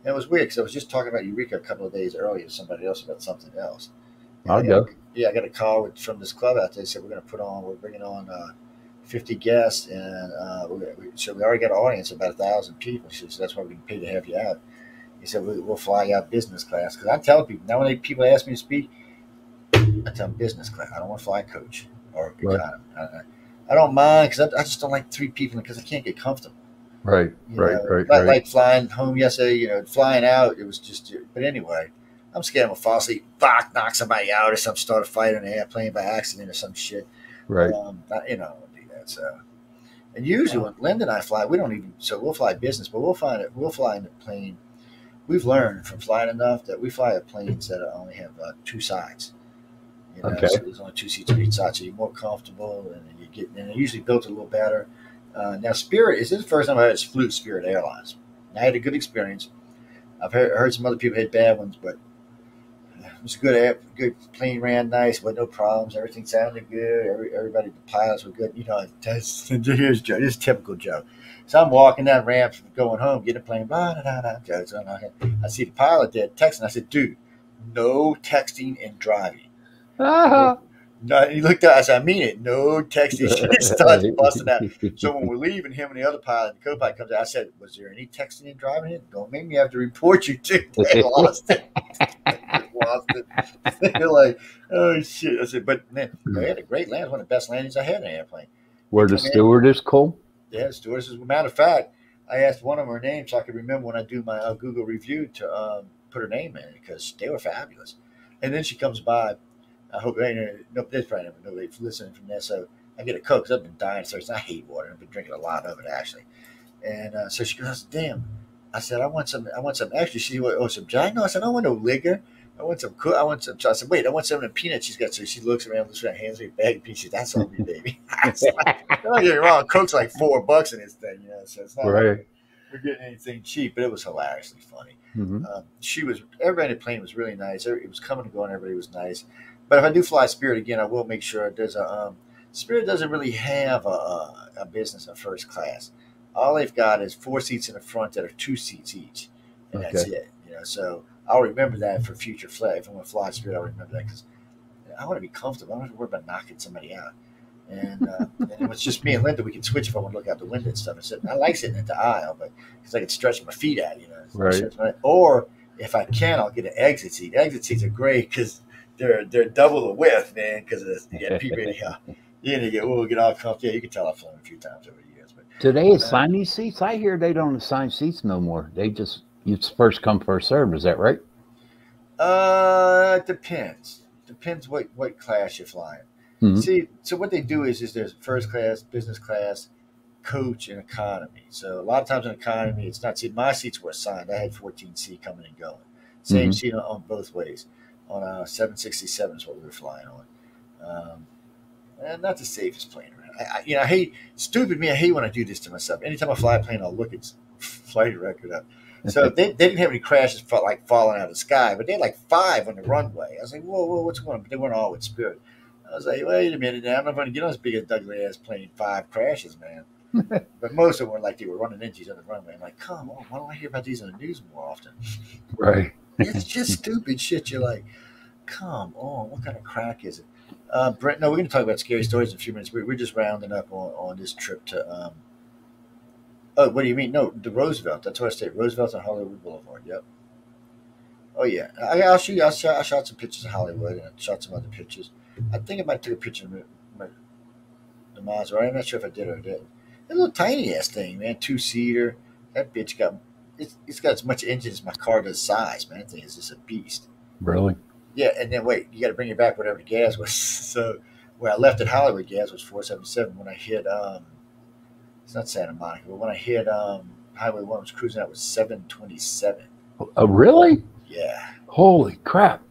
And it was weird because I was just talking about Eureka a couple of days earlier to somebody else about something else. And I'll go. I got a call from this club out there. They said we're bringing on 50 guests, and so we already got an audience of about 1,000 people. She said that's why we can pay to have you out. He said we'll fly you out business class because I tell people now when people ask me to speak, I tell them business class. I don't want to fly coach or Right. economy. I don't mind because I just don't like three people because I can't get comfortable. Right. Right. Like flying home yesterday. Flying out, it was just. But anyway, I'm scared I'm gonna fall asleep, knock somebody out, or start a fight on the airplane by accident or some shit. Right. I don't do that. So, and usually when Linda and I fly, we don't even. So we'll fly business, but we'll fly in the plane. We've learned from flying enough that we fly at planes that only have two sides. Okay. So there's only two seats on each side, so you're more comfortable, and they're usually built a little better. Now, Spirit is this the first time I flew Spirit Airlines. I had a good experience. I've heard some other people had bad ones, but it was a good plane, ran nice, with no problems. Everything sounded good. Everybody, the pilots were good. Here's Joe. This is typical Joe. So I'm walking down ramps, going home, getting a plane. Blah, da, da, da, so I see the pilot there texting. I said, "Dude, no texting and driving." Ah. No, he looked at us. I mean it. No texting. She starts busting out. So when we're leaving, him and the other pilot, the co-pilot comes out. I said, "Was there any texting and driving it? Don't make me have to report you to." They lost it. Lost it. They're like, "Oh shit!" I said, "But man, they had a great land. One of the best landings I had in an airplane." Were the stewardess cool? Yeah, stewardess. As a matter of fact, I asked one of them her name so I could remember when I do my Google review to put her name in because they were fabulous. And then she comes by. I hope there's probably nobody listening from there. So I get a Coke because I've been dying of thirst. I hate water. I've been drinking a lot of it actually. And so she goes, "Damn." I said, "I want some extra." She went, "Oh, some giant?" No, I said, "I want no liquor. I want some cook. I want some." So I said, "Wait, I want some of the peanuts she's got." So she looks around, hands me a bag of peanuts. "That's on me, baby." Don't get me wrong. Coke's like $4 in this thing, so it's not like Right. we're getting anything cheap, but it was hilariously funny. Hmm. Everybody in the plane was really nice. It was coming and going. Everybody was nice. But if I do fly Spirit again, I will make sure there's Spirit doesn't really have a business in first class. All they've got is 4 seats in the front that are 2 seats each, and that's Okay. it. So I'll remember that for future flight. If I'm going to fly Spirit, I'll remember that because I want to be comfortable. I don't have to worry about knocking somebody out. And it was just me and Linda. We could switch if I want to look out the window and stuff. I like sitting at the aisle, but because I could stretch my feet out, Right. Or if I can, I'll get an exit seat. Exit seats are great because they're double the width, man. Because you get people, we'll get all comfortable. Yeah, you can tell I've flown a few times over the years, but Do they assign these seats? I hear they don't assign seats no more. They just, it's first come, first served. Is that right? it depends. Depends what class you're flying. Hmm. See, so what they do is there's first class, business class, coach, and economy. So a lot of times in economy, it's not. See, my seats were assigned. I had 14C coming and going. Same Hmm. seat on both ways. On a 767 is what we were flying on. And not the safest plane around. I hate stupid me. I hate when I do this to myself. Anytime I fly a plane, I'll look its flight record up. So they didn't have any crashes like falling out of the sky, but they had like 5 on the runway. I was like, whoa, what's going on? But they weren't all with Spirit. I was like, wait a minute now. I'm not going to get on this big ugly ass plane. 5 crashes, man. But most of them were like they were running into each other on the runway. I'm like, come on, why don't I hear about these on the news more often? Right. It's just stupid shit. You're like, come on, what kind of crack is it? Brent, no, we're going to talk about scary stories in a few minutes. We're just rounding up on this trip to. Oh, what do you mean? No, the Roosevelt. That's where I stayed. Roosevelt on Hollywood Boulevard. Yep. Oh yeah, I'll show you. I shot some pictures of Hollywood and I shot some other pictures. I think I might took a picture of the Maserati. I'm not sure if I did or didn't. It's a little tiny ass thing, man. 2-seater. That bitch got. It's got as much engine as my car does size, man. That thing is just a beast. Really? Yeah, and then wait, you got to bring it back whatever the gas was. So where I left at Hollywood, gas was 477. When I hit it's not Santa Monica, but when I hit Highway 1, I was cruising out with 727. Oh, really? Yeah, Holy crap.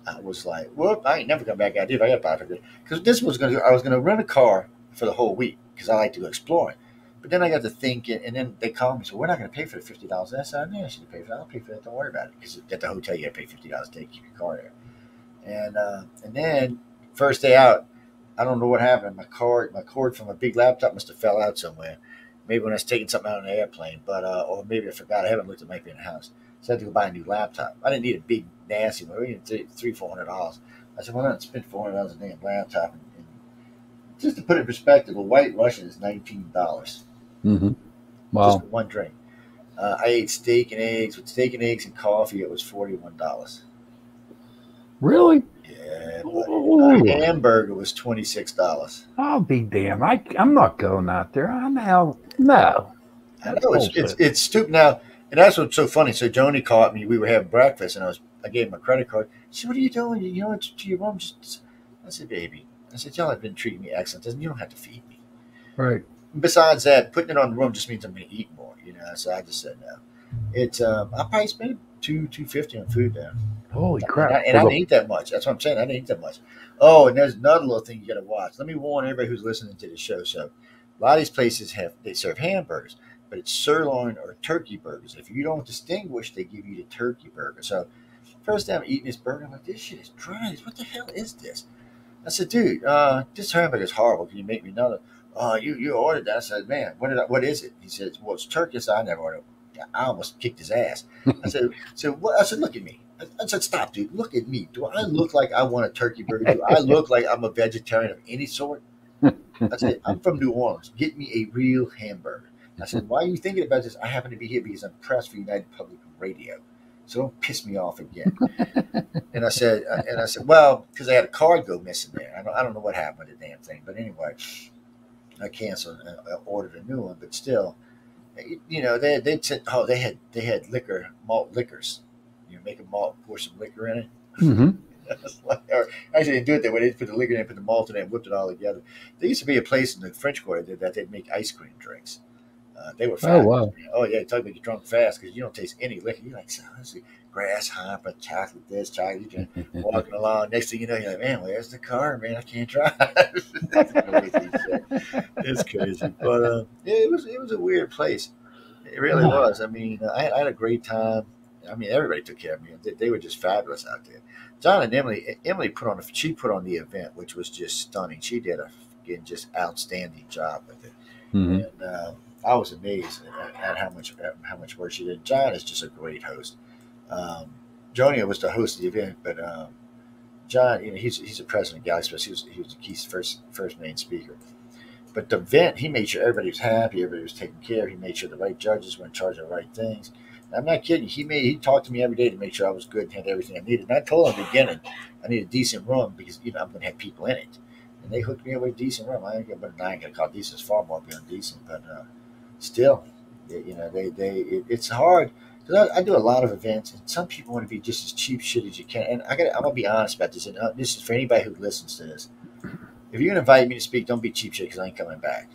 I was like, whoop! I ain't never come back out here. I got 500 because this was gonna. I was gonna rent a car for the whole week because I like to go exploring. But then I got to thinking, and then they called me, so we're not going to pay for the $50. I said, I should pay for that. I'll pay for that. Don't worry about it. Because at the hotel, you got to pay $50 to keep your car there. And then first day out, I don't know what happened. My cord from a big laptop must have fell out somewhere. Maybe when I was taking something out on the airplane, but or maybe I forgot. I haven't looked at my in the house, so I had to go buy a new laptop. I didn't need a big nasty one. We needed $300-400. I said, well, I'm not spend $400 a damn laptop. And just to put it in perspective, a White Russian is $19 Hmm. just Wow. for one drink. I ate steak and eggs. With steak and eggs and coffee, it was $41. Really? Yeah, buddy. Ooh, A hamburger was $26. I'll be damned. I'm not going out there. I'm hell. No. I That's know it's bullshit. it's stupid now, and that's what's so funny. So Joni caught me. We were having breakfast, and I gave him a credit card. She said, "What are you doing? You know, it's to your room." I said, "Baby," I said, "Y'all have been treating me excellent. You don't have to feed me." Right. Besides that, putting it on the room just means I'm going to eat more. So I just said no. It's I probably spent $250 on food now. Holy And I, crap. and I didn't eat that much. That's what I'm saying. I didn't eat that much. Oh, and there's another little thing you got to watch. Let me warn everybody who's listening to the show. So, a lot of these places they serve hamburgers, but it's sirloin or turkey burgers. If you don't distinguish, they give you the turkey burger. So, first time eating this burger, I'm like, this shit is dry. What the hell is this? I said, dude, this hamburger is horrible. Can you make me another? Oh, you ordered that. I said, man, what is it? He said, well, it's turkey. So I never ordered. I almost kicked his ass. I said, what? I said, look at me. I said, stop, dude. Look at me. Do I look like I want a turkey burger? Do I look like I'm a vegetarian of any sort? I said, I'm from New Orleans. Get me a real hamburger. I said, why are you thinking about this? I happen to be here because I'm pressed for United Public Radio. So don't piss me off again. And I said, well, because I had a card go missing there. I don't know what happened with the damn thing. But anyway, I canceled and I ordered a new one. But still, they said, oh, they had malt liquors. You make a malt, pour some liquor in it. Hmm. Or actually, they do it that way. They put the liquor in, put the malt in it, and whipped it all together. There used to be a place in the French Quarter that did that. They'd make ice cream drinks. They were Oh, fabulous. wow. Oh yeah, talk about get drunk fast because you don't taste any liquor. You're like, so, let's see, grasshopper, chocolate this, chocolate. You're walking along. Next thing you know, you're like, man, where's the car? Man, I can't drive. That's crazy shit. It's crazy, but yeah, it was a weird place. It really was. I mean, I had a great time. I mean, everybody took care of me. They were just fabulous out there. John and Emily put on the event, which was just stunning. She did a again, just outstanding job with it. Hmm. And I was amazed at how much work she did. John is just a great host. Jonia was the host of the event, but John, he's the president of Galaxy Fest. He was the key first main speaker. But the event, he made sure everybody was happy, everybody was taken care of. He made sure the right judges were in charge of the right things. And I'm not kidding. He talked to me every day to make sure I was good and had everything I needed. And I told him at the beginning, I need a decent room because I'm going to have people in it. And they hooked me up with a decent room. I ain't going to call decent. It's far more beyond decent, but still, it's hard because I do a lot of events, and some people want to be just as cheap shit as you can. And I'm gonna be honest about this, and this is for anybody who listens to this. If you're gonna invite me to speak, don't be cheap shit because I ain't coming back.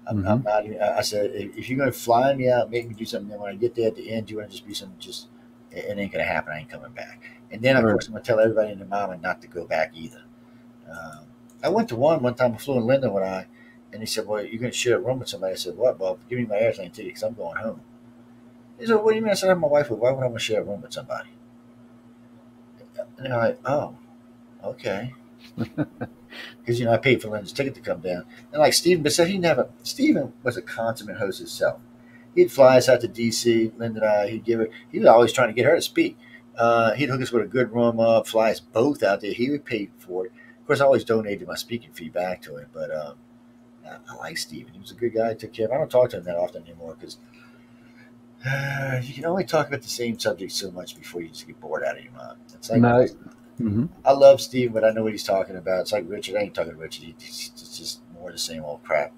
I'm not. I said if you're gonna fly me out, make me do something. Then when I get there at the end, you want to just be something. Just it ain't gonna happen. I ain't coming back. And then of course I'm gonna tell everybody in the mama not to go back either. I went to one time. I flew in Linda when and he said, "Well, you're gonna share a room with somebody." I said, "What? Well, give me my airplane ticket because I'm going home." He said, "What do you mean?" I said, "I have my wife. Why would I want to share a room with somebody?" And they're like, "Oh, okay." Because I paid for Linda's ticket to come down, and like Steven, but said Steven was a consummate host himself. He'd fly us out to DC. Linda and I, he was always trying to get her to speak. He'd hook us with a good room up, fly us both out there. He would pay for it. Of course, I always donated my speaking fee back to him, but I like Steven. He was a good guy. Took care of him. I don't talk to him that often anymore because you can only talk about the same subject so much before you just get bored out of your mind. It's like No. Mm-hmm. I love Steve, but I know what he's talking about. It's like Richard. I ain't talking to Richard. It's just more of the same old crap.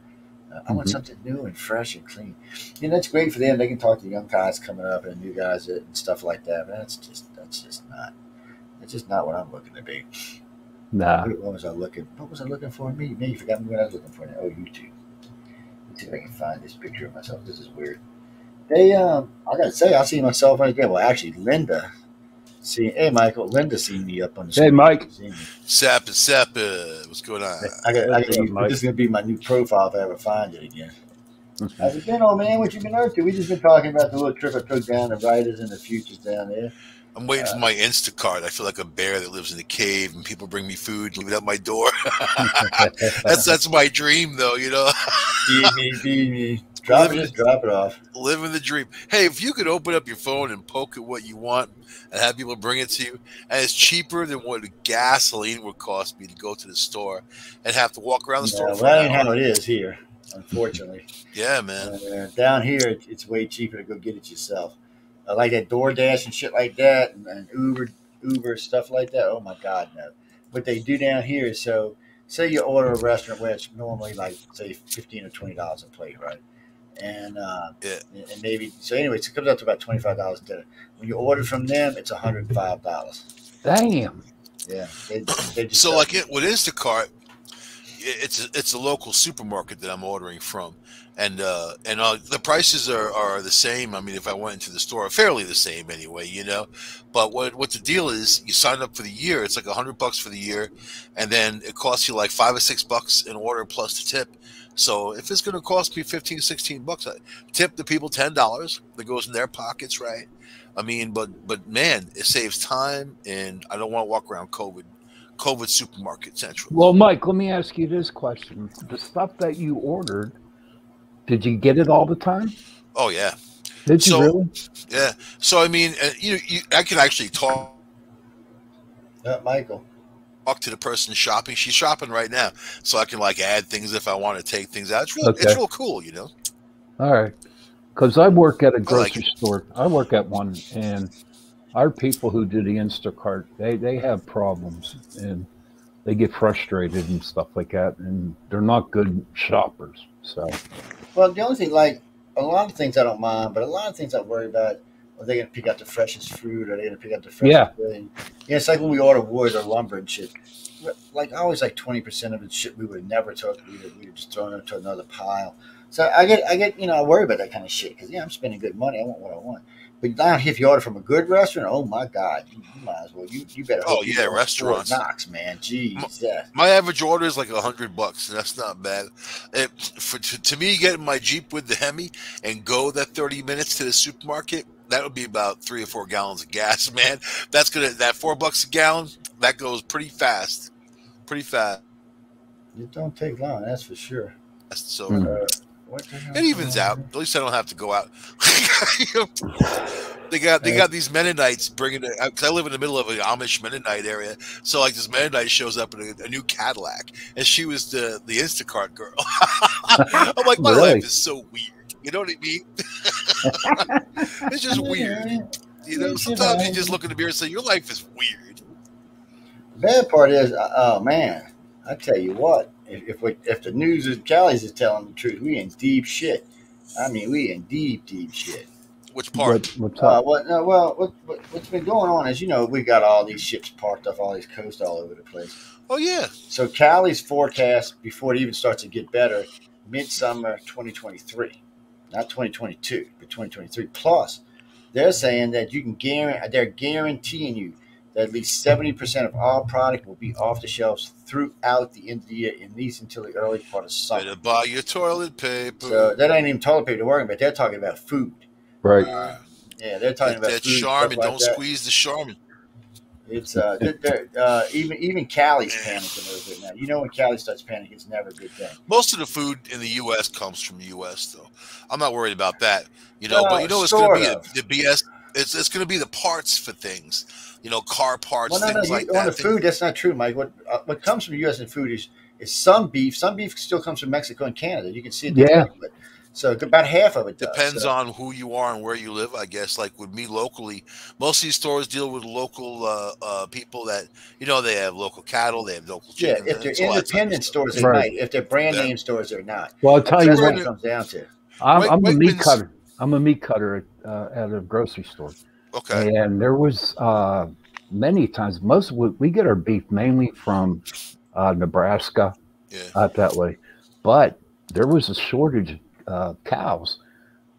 I want something new and fresh and clean. That's great for them. They can talk to young guys coming up and new guys and stuff like that. But that's just not what I'm looking to be. Nah. What was I looking for? Me, you forgot me what I was looking for. Oh, YouTube. Let's see if I can find this picture of myself. This is weird. I gotta say, I see myself on again. Well, actually, Linda. Hey, Michael. Linda seen me up on the screen. Hey, Mike. Sappa. What's going on? I got to use. This is gonna be my new profile if I ever find it again. How's it been, old man? What you been up to? We just been talking about the little trip I took down the Riders and the Futures down there. I'm waiting for my Instacart. I feel like a bear that lives in a cave, and people bring me food, leave it at my door. that's my dream, though. Feed me. Drop it off. Living the dream. Hey, if you could open up your phone and poke at what you want and have people bring it to you, and it's cheaper than what gasoline would cost me to go to the store and have to walk around the store. Well, that ain't how it is here, unfortunately. Yeah, man. Down here, it's way cheaper to go get it yourself. Like that DoorDash and shit like that, and Uber stuff like that. Oh my God, no! What they do down here is say you order a restaurant where it's normally like say $15 or $20 a plate, right? And and maybe so. Anyways, it comes out to about $25 a dinner. When you order from them, it's $105. Damn. Yeah. They just so like with Instacart, it's a local supermarket that I'm ordering from, and the prices are the same. I mean, if I went into the store, fairly the same anyway, But what the deal is, you sign up for the year. It's like $100 for the year, and then it costs you like $5 or $6 an order plus the tip. So if it's going to cost me $15, $16, I tip the people $10 that goes in their pockets, right? I mean, but man, it saves time, and I don't want to walk around COVID supermarket central. Well, Mike, let me ask you this question: the stuff that you ordered, did you get it all the time? Oh yeah. Did you really? Yeah. So I mean, I can actually talk. Michael. Talk to the person shopping. She's shopping right now, so I can like add things if I want to take things out. It's real cool, All right, because I work at a grocery store. I work at one, and our people who do the Instacart, they have problems and they get frustrated and stuff like that, and they're not good shoppers. So, well, the only thing, like a lot of things I don't mind, but a lot of things I worry about. Are they going to pick out the freshest fruit? Are they going to pick out the freshest thing? Yeah, it's like when we order wood or lumber and shit. Like always, like 20% of it shit we would never took. We would just throw it into another pile. So I get, I worry about that kind of shit because I'm spending good money. I want what I want. But down here, if you order from a good restaurant, oh my God, you might as well. You better. Oh yeah, restaurants. Knox, man. Jeez. My average order is like $100. That's not bad. To me, getting my Jeep with the Hemi and go that 30 minutes to the supermarket. That would be about 3 or 4 gallons of gas, man. That $4 a gallon. That goes pretty fast. It don't take long, that's for sure. So What the hell? it evens out. At least I don't have to go out. They got these Mennonites bringing it. Because I live in the middle of an Amish Mennonite area, so like this Mennonite shows up in a new Cadillac, and she was the Instacart girl. I'm like, my Really? life is so weird. You know what I mean? It's just weird. You know, sometimes you just look in the mirror and say, your life is weird. The bad part is, oh man, I tell you what, if the news is Callie's is telling the truth, we in deep shit. I mean, we in deep shit. Which part? What's up? What's been going on is, we got all these ships parked off all these coasts all over the place. Oh yeah. So Callie's forecast before it even starts to get better, midsummer 2023, not 2022, but 2023 plus. They're saying that they're guaranteeing you that at least 70% of all product will be off the shelves throughout the end of the year, at least until the early part of summer. Better buy your toilet paper. So that ain't even toilet paper they're working about. They're talking about food. Right. Yeah, they're talking about that food, Charmin. like Don't squeeze the Charmin. It's even Callie's panicking over it now. When Callie starts panicking, it's never a good thing. Most of the food in the U.S. comes from the U.S. though. I'm not worried about that. But it's going to be the BS. It's going to be the parts for things. Car parts, things like that. On the food, that's not true, Mike. What comes from the U.S. in food is some beef. Some beef still comes from Mexico and Canada. You can see it. Yeah. So about half of it depends on who you are and where you live, I guess. Like with me locally, most of these stores deal with local people that they have local cattle, they have local chickens. Yeah, if they're independent stores, they might. If they're brand name stores, they're not. Well, I'll tell you what it comes down to. I'm a meat cutter. I'm a meat cutter at a grocery store. Okay. And there was many times, we get our beef mainly from Nebraska, out that way. But there was a shortage of cows,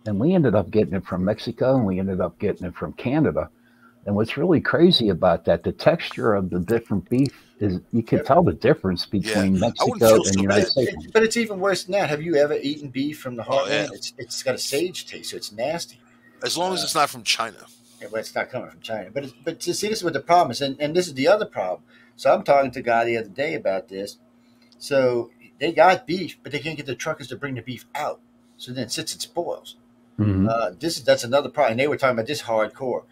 and we ended up getting it from Mexico, and we ended up getting it from Canada. And what's really crazy about that, the texture of the different beef is, you can tell the difference between Mexico and the United States. But it's even worse than that. Have you ever eaten beef from the heartland? It's got a sage taste, so it's nasty. As long as it's not from China. Yeah, but it's not coming from China. But to see, this is what the problem is, and this is the other problem. So I'm talking to a guy the other day about this. So they got beef, but they can't get the truckers to bring the beef out. So then it sits and spoils. Mm-hmm. That's another problem. And they were talking about this hardcore.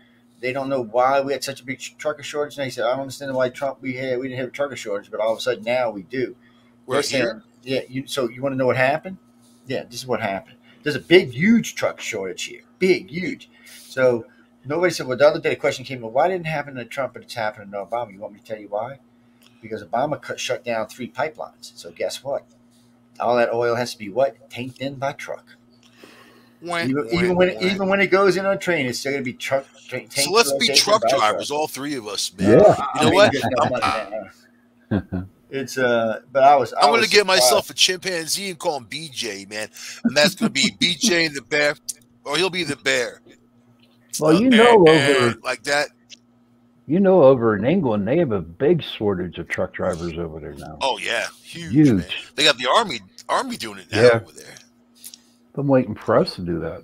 They don't know why we had such a big trucker shortage. And they said, I don't understand why we didn't have a trucker shortage, but all of a sudden now we do. We're here? So you want to know what happened? Yeah, this is what happened. There's a big, huge truck shortage here. Big, huge. So nobody said, well, the other day the question came, well, why didn't it happen to Trump, but it's happening to Obama? You want me to tell you why? Because Obama shut down 3 pipelines. So guess what? All that oil has to be tanked in by truck. Even when it goes in on a train, it's still going to be truck. So let's be truck drivers, all 3 of us, man. Yeah. You know what? It's but I'm going to get myself a chimpanzee and call him BJ, man, and that's going to be BJ and the bear, or he'll be the bear. Well, over like that. Over in England, they have a big shortage of truck drivers over there now. Oh yeah, huge. Man. They got the army doing it now over there. I'm waiting for us to do that.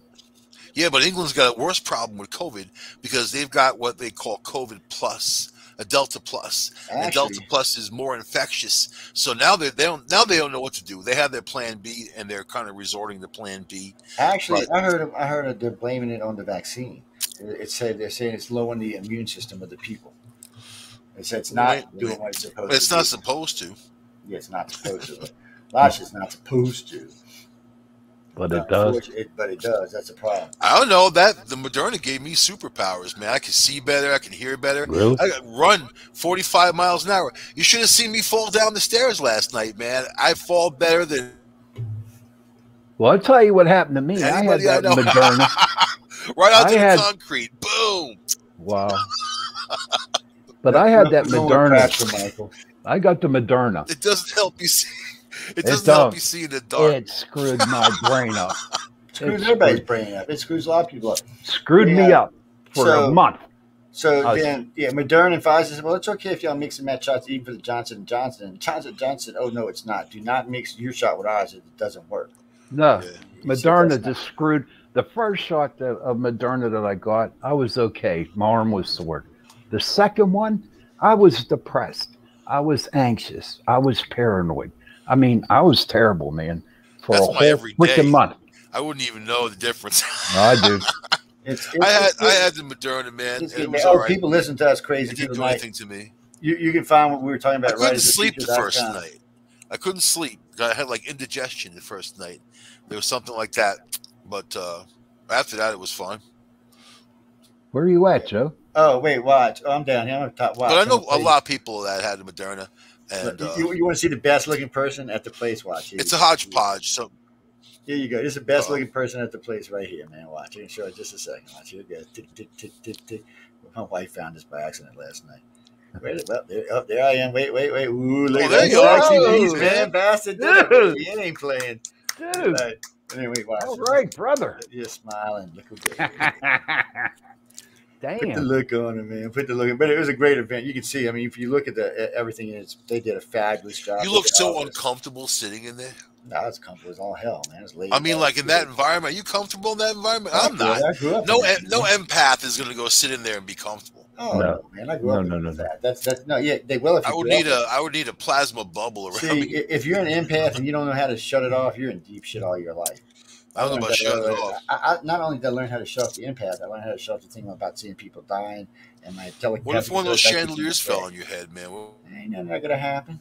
Yeah, but England's got a worse problem with COVID because they've got what they call COVID plus, a Delta plus. And Delta plus is more infectious. So now they don't know what to do. They have their plan B, and they're kind of resorting to plan B. Actually, I heard they're blaming it on the vaccine. They're saying it's lowering the immune system of the people. They said it's not doing what it's supposed to. It's not supposed to. Yeah, it's not supposed to. It's not supposed to. But it does. But it does. That's a problem. I don't know. The Moderna gave me superpowers, man. I can see better. I can hear better. Really? I can run 45 miles an hour. You should have seen me fall down the stairs last night, man. I fall better than. Well, I'll tell you what happened to me. I had that Moderna. Right onto the concrete. Boom. Wow. But I had that Moderna. I got the Moderna. It doesn't help you see. It doesn't help you see in the dark. It screwed my brain up. It screws everybody's brain up. It screws a lot of people up. Screwed me up for a month. So then, Moderna and Pfizer said, well, it's okay if y'all mix and match shots even for the Johnson & Johnson. And Johnson, oh, no, it's not. Do not mix your shot with ours. It doesn't work. No. Moderna just screwed. The first shot of Moderna that I got, I was okay. My arm was sore. The second one, I was depressed. I was anxious. I was paranoid. I mean, I was terrible, man, for a That's my whole freaking everyday. month. I wouldn't even know the difference. No, I do. I had the Moderna, man, It's and it getting was bad. all Oh, right. people listen to us crazy It through didn't the do night. anything to me. You can find what we were talking I about right couldn't at sleep the first thefuture.com. night. I couldn't sleep. I had like indigestion the first night. There was something like that. But after that, it was fine. Where are you at, Joe? Oh, wait, watch. Oh, I'm down here. I'm on top. But Watch. I know a lot of people that had the Moderna, Look, and you want to see the best looking person at the place? Watch. Here it's you a go. hodgepodge. So Here you go. This is the best looking person at the place right here, man. Watch. I can show you just a second. Watch. Here we go. Tick, tick, tick, tick, tick. My wife found this by accident last night. Wait, well, there I am. Wait. Ooh, look at there that you are. sexy Whoa, beast, man. Bastard did it, dude. baby. It ain't playing. Dude. Right. Anyway, watch. All right, brother. You're smiling. Look who good. Put the Damn. look on it, man. Put the look. But it was a great event. You can see. I mean, if you look at everything, they did a fabulous job. you look so uncomfortable sitting in there. No, it's comfortable as all hell, man. It's laid I mean, back. like in that environment, are you comfortable in that environment? I'm not. I grew up No, in that, no man. empath is going to go sit in there and be comfortable. Oh no, man! I grew up in that. That's no. Yeah, they will if you. I would need a plasma bubble around See, me. if you're an empath and you don't know how to shut it off, you're in deep shit all your life. I don't know about shutting it off. I not only did I learn how to shut off the empath, I learned how to shut off the thing about seeing people dying and my telepathy. What if one of those chandeliers fell on your head, man? Ain't nothing gonna happen.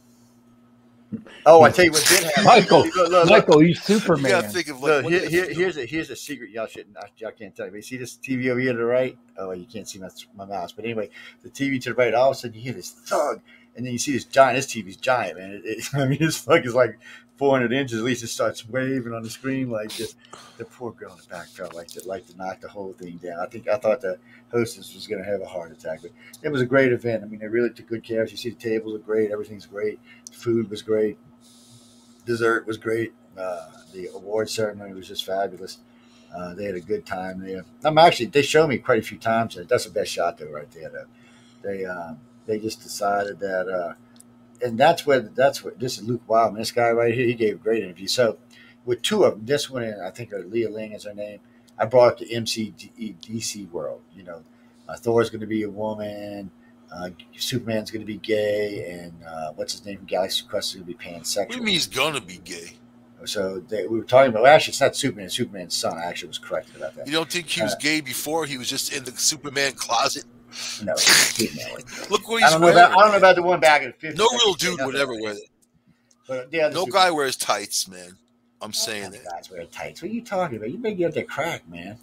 Oh, I tell you what did happen. Michael, he's Superman. You gotta think of like, here's a secret y'all can't tell you. You see this TV over here to the right? Oh, you can't see my mouse. But anyway, the TV to the right, all of a sudden you hear this thug, and then you see this giant. This TV's giant, man. I mean, this fuck is like 400 inches. At least it starts waving on the screen like this. The poor girl in the back felt like to knock the whole thing down. I thought the hostess was going to have a heart attack, but it was a great event. I mean, they really took good care of us. You see, the tables are great. Everything's great. The food was great. Dessert was great. The award ceremony was just fabulous. They had a good time there. They showed me quite a few times. That's the best shot though, right there. Though. They just decided that, and that's what this is Luke Wildman. This guy right here, he gave a great interview. So with two of them, this one and I think Leah Ling is her name. I brought it to MCDC world. You know, Thor's going to be a woman. Superman's going to be gay, and what's his name from Galaxy Quest is going to be pansexual. What do you mean he's going to be gay? So we were talking about, actually, it's not Superman, it's Superman's son. I actually was corrected about that. You don't think he was gay before? He was just in the Superman closet? No, look what he's wearing. I don't know about the one back in the 50s. No real dude would ever wear that. But no guy wears tights, man. I'm saying that. Guys wear tights. What are you talking about? You better get up there crack, man.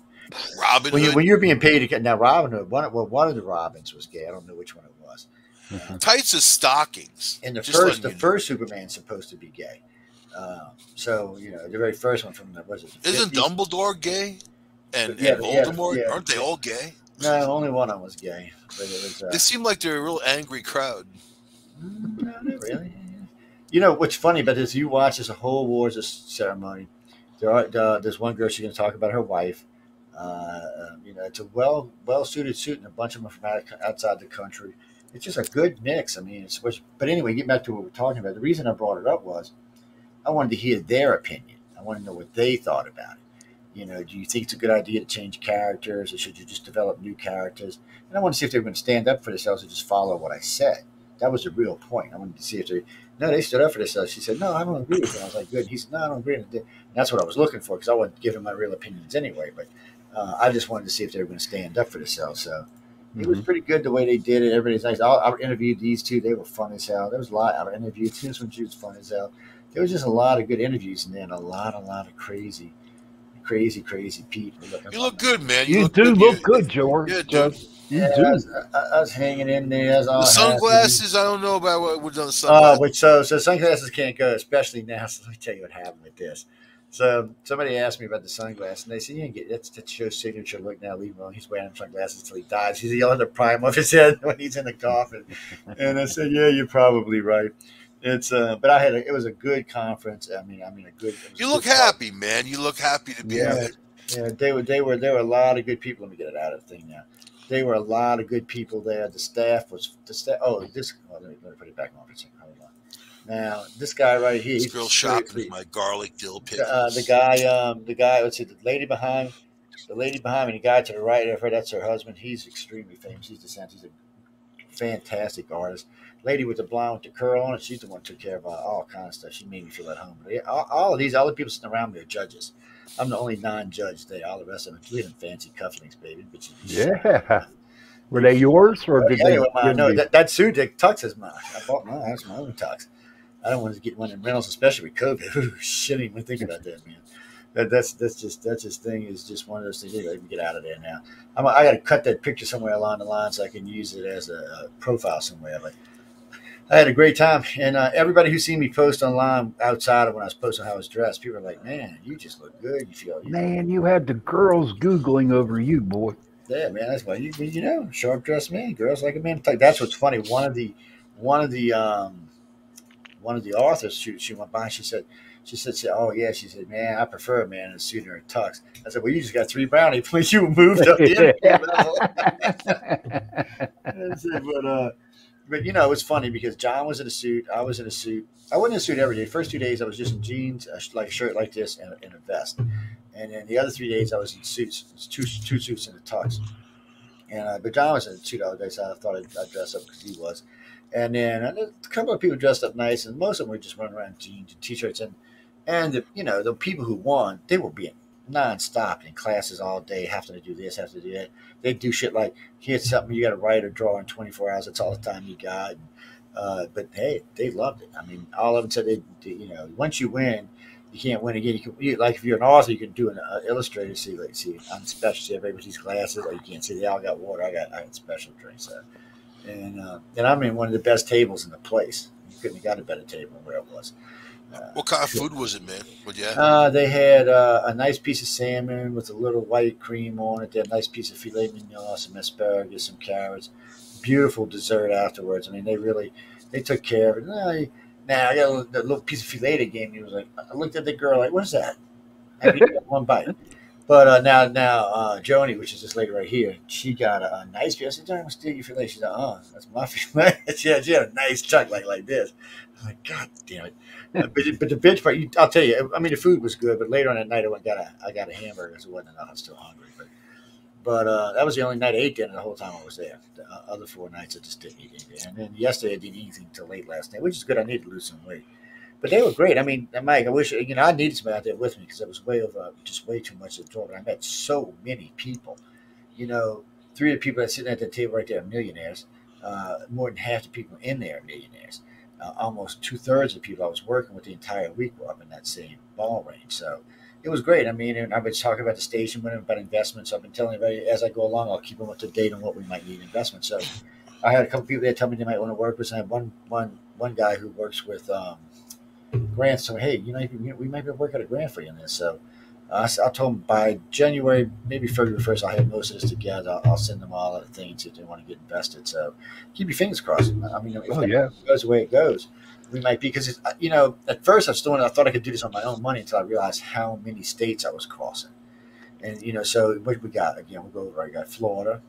Robin Hood. When you're being paid to get now, Robin Hood. One of the Robins was gay. I don't know which one it was. Tights are stockings. And the first Superman's supposed to be gay. So the very first one from Isn't Dumbledore gay? And Voldemort aren't they all gay? No, only one of them was gay. But it was. They seem like they're a real angry crowd. No, not really. You know what's funny about this? You watch this whole awards ceremony. There's one girl she's going to talk about her wife. It's a well suited suit, and a bunch of them from outside the country. It's just a good mix. I mean, but anyway, get back to what we're talking about. The reason I brought it up was I wanted to hear their opinion. I want to know what they thought about it. Do you think it's a good idea to change characters, or should you just develop new characters? And I want to see if they were going to stand up for themselves or just follow what I said. That was the real point. I wanted to see if they stood up for themselves. She said, no, I don't agree with it. I was like, good. He said, no, I don't agree with it. And that's what I was looking for, because I wanted to give them my real opinions anyway. But I just wanted to see if they were going to stand up for themselves. So it was pretty good the way they did it. Everybody's nice. I interviewed these two. They were fun as hell. There was a lot. I interviewed this one. She was fun as hell. There was just a lot of good interviews, and then a lot of crazy people. You look good, man. You do look good, George. Yeah, dude. I was hanging in there. The sunglasses, I don't know about what we've done. So sunglasses can't go, especially now. So let me tell you what happened with this. So somebody asked me about the sunglasses, and they said, "You get that's Joe's signature look now. Leave him alone. He's wearing sunglasses until he dies. He's yelling the prime of his head when he's in the coffin." And I said, "Yeah, you're probably right." It's but it was a good conference. I mean a good. You look happy, man. You look happy to be there. Yeah, there were a lot of good people. Let me get it out of the thing now. There were a lot of good people there. The staff. Oh, let me put it back on for a second. Hold on. Now this guy right here. This girl shopping with my garlic dill pickles. The guy. Let's see, the lady behind me, the guy to the right of her. That's her husband. He's extremely famous. He's a fantastic artist. lady with the blonde with the curl on it, she's the one who took care of all kinds of stuff. She made me feel at home. But yeah, all of these other people sitting around me are judges. I'm the only non-judge there. All the rest of them, we have fancy cufflinks, baby. But Yeah. Were they yours, or did yeah, they they were mine. give No, you? that suit, that tux is mine. I bought mine. That's my own tux. I don't want to get one in rentals, especially with COVID. Ooh, shit, even think about that, man. That's just thing is just one of those things. Let me get out of there now. I got to cut that picture somewhere along the line so I can use it as a profile somewhere. But I had a great time, and everybody who seen me post online outside of when I was posting how I was dressed, people are like, "Man, you just look good. You feel, Man, you had the girls googling over you, boy. yeah, man. That's why sharp dressed man, girls like a man. That's what's funny. One of the one of the authors, she went by. She said, oh yeah. She said, man, I prefer a man in a suit or a tux. I said, well, you just got 3 brownie points. You moved up the end game. I said, but it's funny because John was in a suit. I was in a suit. I wasn't in a suit every day. First 2 days I was just in jeans, like a shirt like this, and a vest. And then the other 3 days I was in suits, two suits and a tux. And but John was in a suit all day, so I thought I'd dress up because he was. And then a couple of people dressed up nice, and most of them were just running around in jeans and t-shirts. And the people who won, they were being nonstop in classes all day, having to do this, having to do that. They do shit like, here's something you got to write or draw in 24 hours. That's all the time you got. But hey, they loved it. I mean, all of them said once you win, you can't win again. Like if you're an author, you can do an illustrator. See, I'm special. See everybody with these glasses. Oh, you can't see. They all got water. I got special drinks. And I'm in one of the best tables in the place. You couldn't have got a better table than where it was. What kind of food was it, man? They had a nice piece of salmon with a little white cream on it. They had a nice piece of filet mignon, some asparagus, some carrots. Beautiful dessert afterwards. I mean, they took care of it. Now I got a little piece of filet they gave me. It was like, I looked at the girl like, what is that? I got one bite. But now Joni, which is this lady right here, she got a nice piece. I said, "Don't steal your filet." She's like, that's my filet. she had a nice chunk like this. I'm like, God damn it. But the bitch part, I'll tell you. I mean, the food was good, but later on that night, I got a hamburger because it wasn't enough. I was still hungry. But that was the only night I ate dinner the whole time I was there. The other 4 nights I just didn't eat anything. And then yesterday I didn't eat anything until late last night, which is good. I needed to lose some weight. But they were great. I mean, Mike, I wish, I needed somebody out there with me because it was just way too much to absorb. And I met so many people. 3 of the people that sitting at the table right there are millionaires. More than half the people in there are millionaires. Almost 2/3 of the people I was working with the entire week were up in that same ball range. So it was great. I mean, and I've been talking about the station, about investments. I've been telling everybody as I go along, I'll keep them up to date on what we might need investment. So I had a couple people that tell me they might want to work with. And I had one guy who works with grants. So hey, we might be able to work out a grant for you on this. So I told them by January, maybe February 1st, I'll have most of this together. I'll send them all the things if they want to get invested. So keep your fingers crossed. I mean, if it goes the way it goes, we might be, because at first I thought I could do this on my own money until I realized how many states I was crossing. And so what we got again? We'll go over. I got Florida,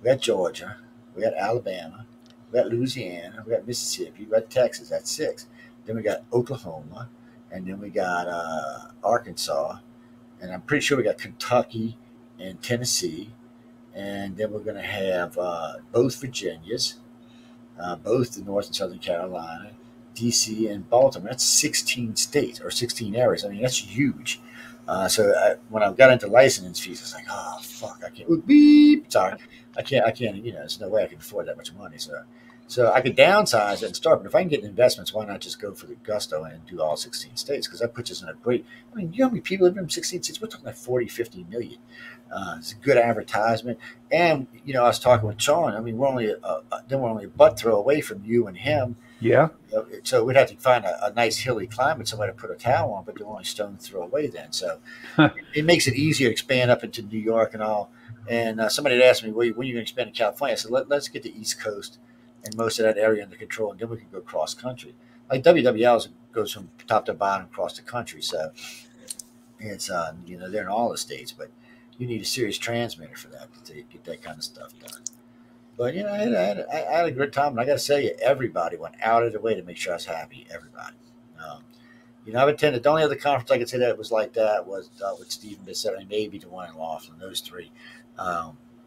we got Georgia, we got Alabama, we got Louisiana, we got Mississippi, we got Texas. That's 6. Then we got Oklahoma, and then we got Arkansas, and I'm pretty sure we got Kentucky and Tennessee, and then we're going to have both Virginias, both the North and Southern Carolina, D.C. and Baltimore. That's 16 states or 16 areas. I mean, that's huge. So when I got into licensing fees, I was like, oh, fuck, I can't. Beep. Sorry. I can't, there's no way I can afford that much money. So I could downsize it and start. But if I can get investments, why not just go for the gusto and do all 16 states? Because that puts us in a great, you know how many people live in 16 states? We're talking like 40, 50 million. It's a good advertisement. And, I was talking with Sean. I mean, we're only a butt throw away from you and him. Yeah. So we'd have to find a nice hilly climate, somewhere to put a towel on, but they're only stone throw away then. So it makes it easier to expand up into New York and all. And somebody had asked me, when are you going to expand to California? I said, let's get the East Coast and most of that area under control, and then we can go cross country. Like WWL goes from top to bottom across the country. So it's, they're in all the states, but you need a serious transmitter for that to get that kind of stuff done. But, I had a good time. And I got to tell you, everybody went out of their way to make sure I was happy. Everybody. I've attended, the only other conference I could say that was like that was with Stephen Bissett and maybe the one in Laughlin. Those 3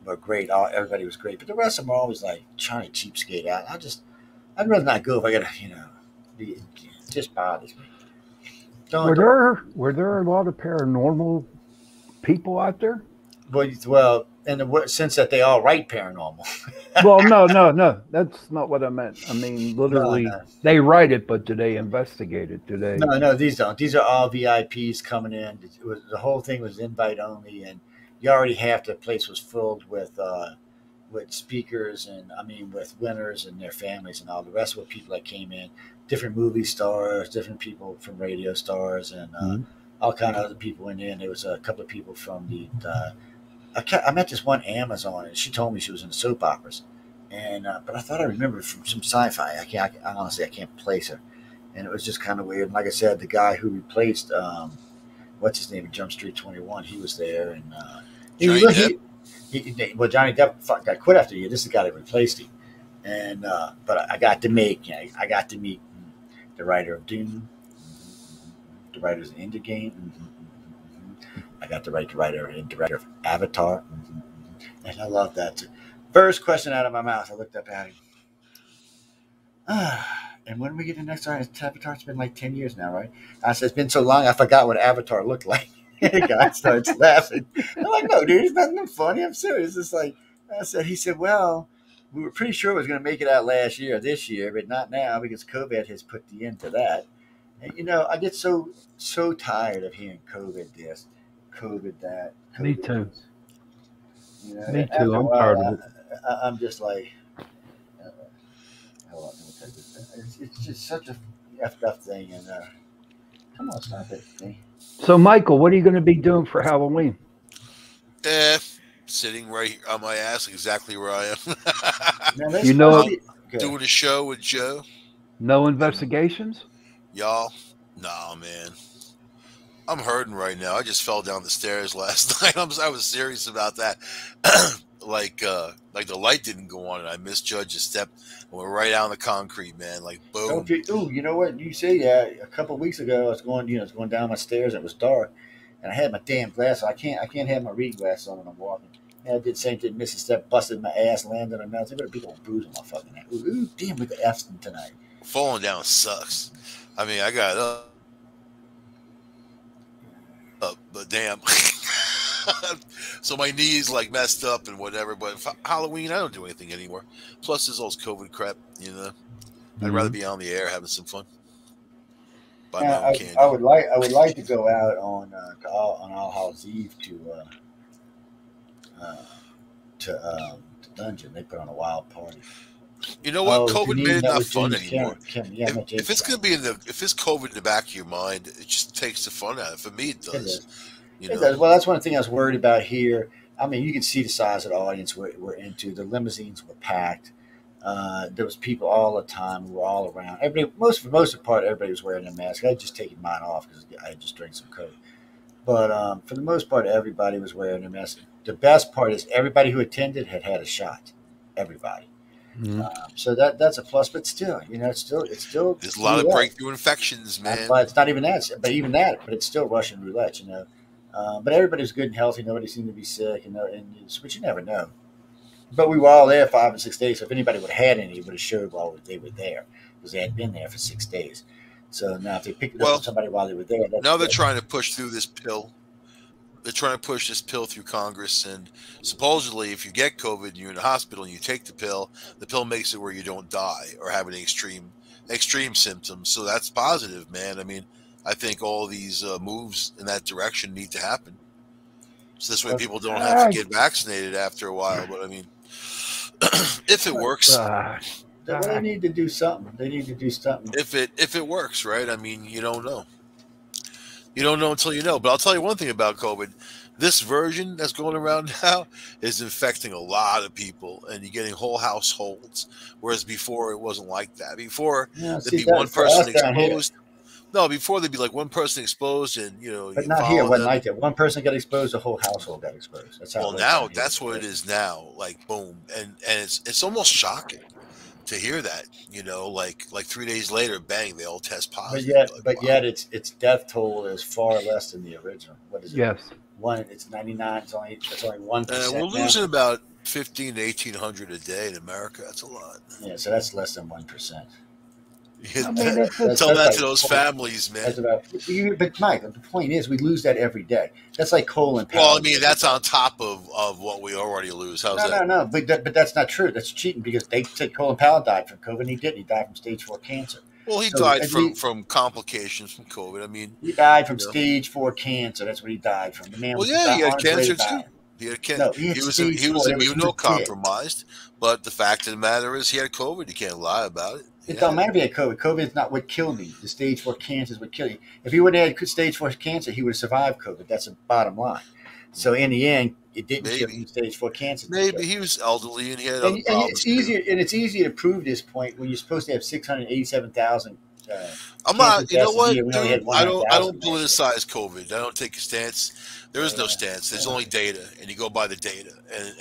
were great. Everybody was great. But the rest of them are always like trying to cheapskate out. I I'd rather not go if I gotta, it just bothers me. Were there a lot of paranormal people out there? Well, in the sense that they all write paranormal. Well, no. That's not what I meant. I mean, No, literally, no. they write it, but do they investigate it? Do they? No, these don't. These are all VIPs coming in. The whole thing was invite only, and you already half the place was filled with speakers and with winners and their families and all the rest were people that came in, different movie stars, different people from radio stars, and Mhm. all kind of other people in there. And there was a couple of people from I met this one Amazon, and she told me she was in the soap operas, and but I thought I remembered from some sci-fi. I honestly I can't place her, and it was just kind of weird. And like I said, the guy who replaced what's his name in Jump Street 21, he was there, and Johnny Depp? Johnny Depp got quit after a year. This is the guy that replaced him, and but I got to meet the writer of Doom, the writers of Indie Game. I got to write the writer and director of Avatar, and I love that too. First question out of my mouth, I looked up at him. And when we get the next time, Avatar, it's been like 10 years now, right? I said, it's been so long, I forgot what Avatar looked like. The guy starts laughing. I'm like, no, dude, it's nothing funny. I'm serious. It's like, he said, well, we were pretty sure it was going to make it out this year, but not now because COVID has put the end to that. And, I get so tired of hearing COVID this, COVID that. COVID Me too. this. Me too. I'm tired of it. I'm just like, hold on, let me take this. It's just such a effed up thing. And come on, stop it. So, Michael, what are you going to be doing for Halloween? Sitting right on my ass, exactly where I am. Now, doing a show with Joe. No investigations? Y'all, nah, man. I'm hurting right now. I just fell down the stairs last night. I was serious about that. like the light didn't go on, and I misjudged a step and went right out on the concrete, man. Like boom. You know what? You say that a couple of weeks ago, I was going down my stairs. It was dark, and I had my damn glasses. I can't have my reading glasses on when I'm walking. And I did the same thing. Missed a step, busted my ass, landed on my mouth. I got a big old bruise on my fucking head. Ooh, damn, with the F's tonight. Falling down sucks. I mean, I got up, but damn. So my knees like messed up and whatever. But for Halloween, I don't do anything anymore. Plus, there's all this COVID crap. I'd rather be on the air having some fun. Buy my own candy. I would like to go out on All Hallows Eve to dungeon. They put on a wild party. You know what? COVID made it not fun anymore. If it's COVID in the back of your mind, it just takes the fun out of it. For me, it does. It does. Well, that's one thing I was worried about here. I mean, you can see the size of the audience we're into. The limousines were packed. There was people all the time who were all around. Everybody, for the most part, everybody was wearing a mask. I had just taken mine off because I had just drank some Coke. But for the most part, everybody was wearing a mask. The best part is everybody who attended had a shot. Everybody. Mm-hmm. So that's a plus. But still, it's still. There's a lot of breakthrough infections, man. But it's not even that. But even that. But it's still Russian roulette. But everybody's good and healthy. Nobody seemed to be sick, but you never know. But we were all there 5 and 6 days. So if anybody would have had any, it would have showed while they were there because they had been there for 6 days. So now if they picked it up from somebody while they were there, now they're trying to push through this pill. They're trying to push this pill through Congress, and supposedly, if you get COVID and you're in the hospital and you take the pill makes it where you don't die or have any extreme symptoms. So that's positive, man. I mean, I think all these moves in that direction need to happen. So this way people don't have to get vaccinated after a while. But I mean, if it works, they need to do something. If it works, right? I mean, you don't know. You don't know until you know. But I'll tell you one thing about COVID. This version that's going around now is infecting a lot of people, and you're getting whole households. Whereas before, it wasn't like that. Before, there'd be one person exposed. No, before there'd be like one person exposed, and But not here. Wasn't like that. One person got exposed, the whole household got exposed. That's how. Well, now that's what it is now. Like boom, and it's almost shocking to hear that. Like 3 days later, bang, they all test positive. But yet, its death toll is far less than the original. What is it? Yes. It's 99. It's only 1%. We're losing about 15 to 1800 a day in America. That's a lot. Yeah, so that's less than 1%. I mean, it's just, Tell that like to those families, man. That's about. But Mike, the point is, we lose that every day. That's like coal and power. Well, I mean, that's on top of what we already lose. How's that? No. But that's not true. That's cheating because they said Colin Powell died from COVID, and he didn't. He died from stage 4 cancer. Well, he So, died at from least- from complications from COVID. I mean, He died from you know. stage 4 cancer. That's what he died from. The man Well, was yeah, he had on his way cancer to die. too. He had No, he had he was stage 4. immunocompromised, but the fact of the matter is he had COVID. You can't lie about it. It don't matter if he had COVID. COVID is not what killed him. The stage 4 cancer is what killed him. If he wouldn't have had stage 4 cancer, he would have survived COVID. That's the bottom line. So in the end, it didn't kill him. Stage 4 cancer. Maybe he was elderly and he had other And problems. it's easier. And it's easier to prove this point when you're supposed to have 687,000. I'm not. You know what, dude? I don't politicize COVID. I don't take a stance. There is no stance. There's only data, and you go by the data.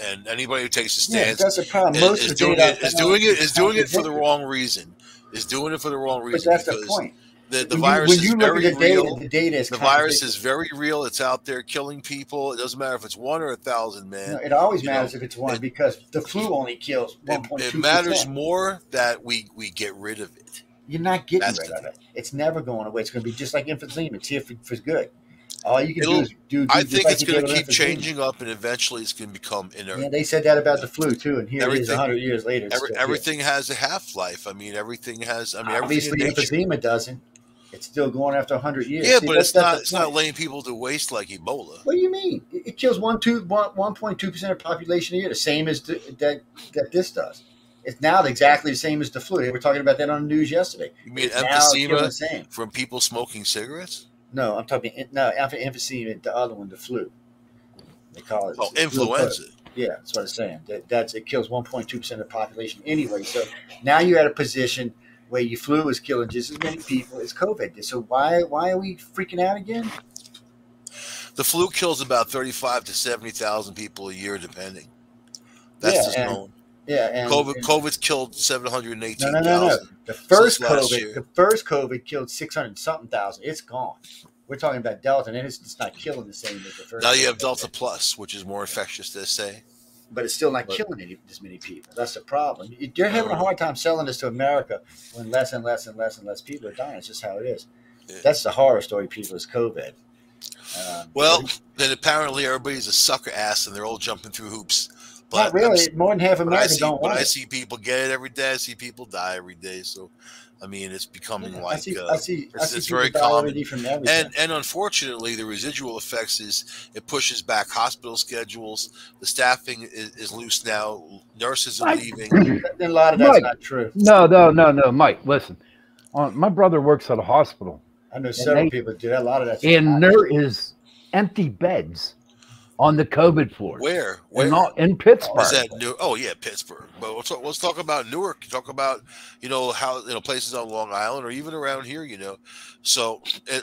And anybody who takes a stance that's the problem. Most is of doing data it for the wrong reason. Is doing it for the wrong reason. But that's the point. The virus is very real. The data is the virus is very real. It's out there killing people. It doesn't matter if it's 1 or 1,000, man. No, it always matters if it's 1 because the flu only kills 1.2%. It matters more that we get rid of it. You're not getting rid of it. It's never going away. It's going to be just like emphysema. It's here for good. All you can do is do. I think it's going to keep changing up, and eventually it's going to become inert. Yeah, they said that about the flu too, and here it is 100 years later. Everything has a half-life. I mean, everything has. I mean, obviously emphysema doesn't. It's still going after 100 years. Yeah, but it's not. It's not laying people to waste like Ebola. What do you mean? It kills 1.2% of the population a year, the same as that this does. It's now exactly the same as the flu. They were talking about that on the news yesterday. You mean emphysema from people smoking cigarettes? No, I'm talking emphysema. The other one, the flu. They call it. Oh, influenza. Yeah, that's what I'm saying. It kills 1.2% of the population anyway. So now you're at a position where your flu is killing just as many people as COVID. So why are we freaking out again? The flu kills about 35 to 70,000 people a year, depending. That's just known. Yeah, and COVID's killed 718,000. No. The first COVID killed 600-something thousand. It's gone. We're talking about Delta, and it's not killing the same as the first. Now you have Delta Plus, which is more infectious, they say. But it's still not killing as many people. That's the problem. You're having a hard time selling this to America when less and less and less and less people are dying. It's just how it is. Yeah. That's the horror story, people, is COVID. Then apparently everybody's a sucker ass, and they're all jumping through hoops. But not really. More than half America don't want it. I see people get it every day. I see people die every day. So, I mean, it's becoming it's very common. And unfortunately, the residual effects is it pushes back hospital schedules. The staffing is loose now. Nurses are leaving. A lot of that's not true. No, Mike. Listen, my brother works at a hospital. I know several people do that. A lot of that's and there is empty beds on the COVID floor. Where? In Pittsburgh. Is that new? Oh yeah, Pittsburgh. But let's talk about Newark. Talk about how places on Long Island or even around here. So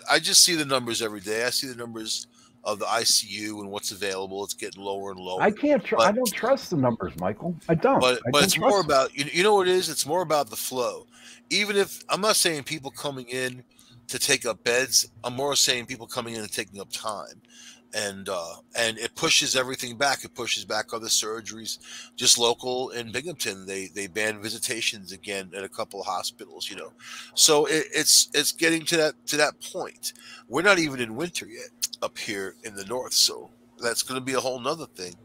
I just see the numbers every day. I see the numbers of the ICU and what's available. It's getting lower and lower. I don't trust the numbers, Michael. I don't. But it's more about you know what it is. It's more about the flow. Even if I'm not saying people coming in to take up beds, I'm more saying people coming in and taking up time. And it pushes everything back. It pushes back other surgeries. Just local in Binghamton, they banned visitations again at a couple of hospitals. So it's getting to that point. We're not even in winter yet up here in the north, so that's going to be a whole nother thing.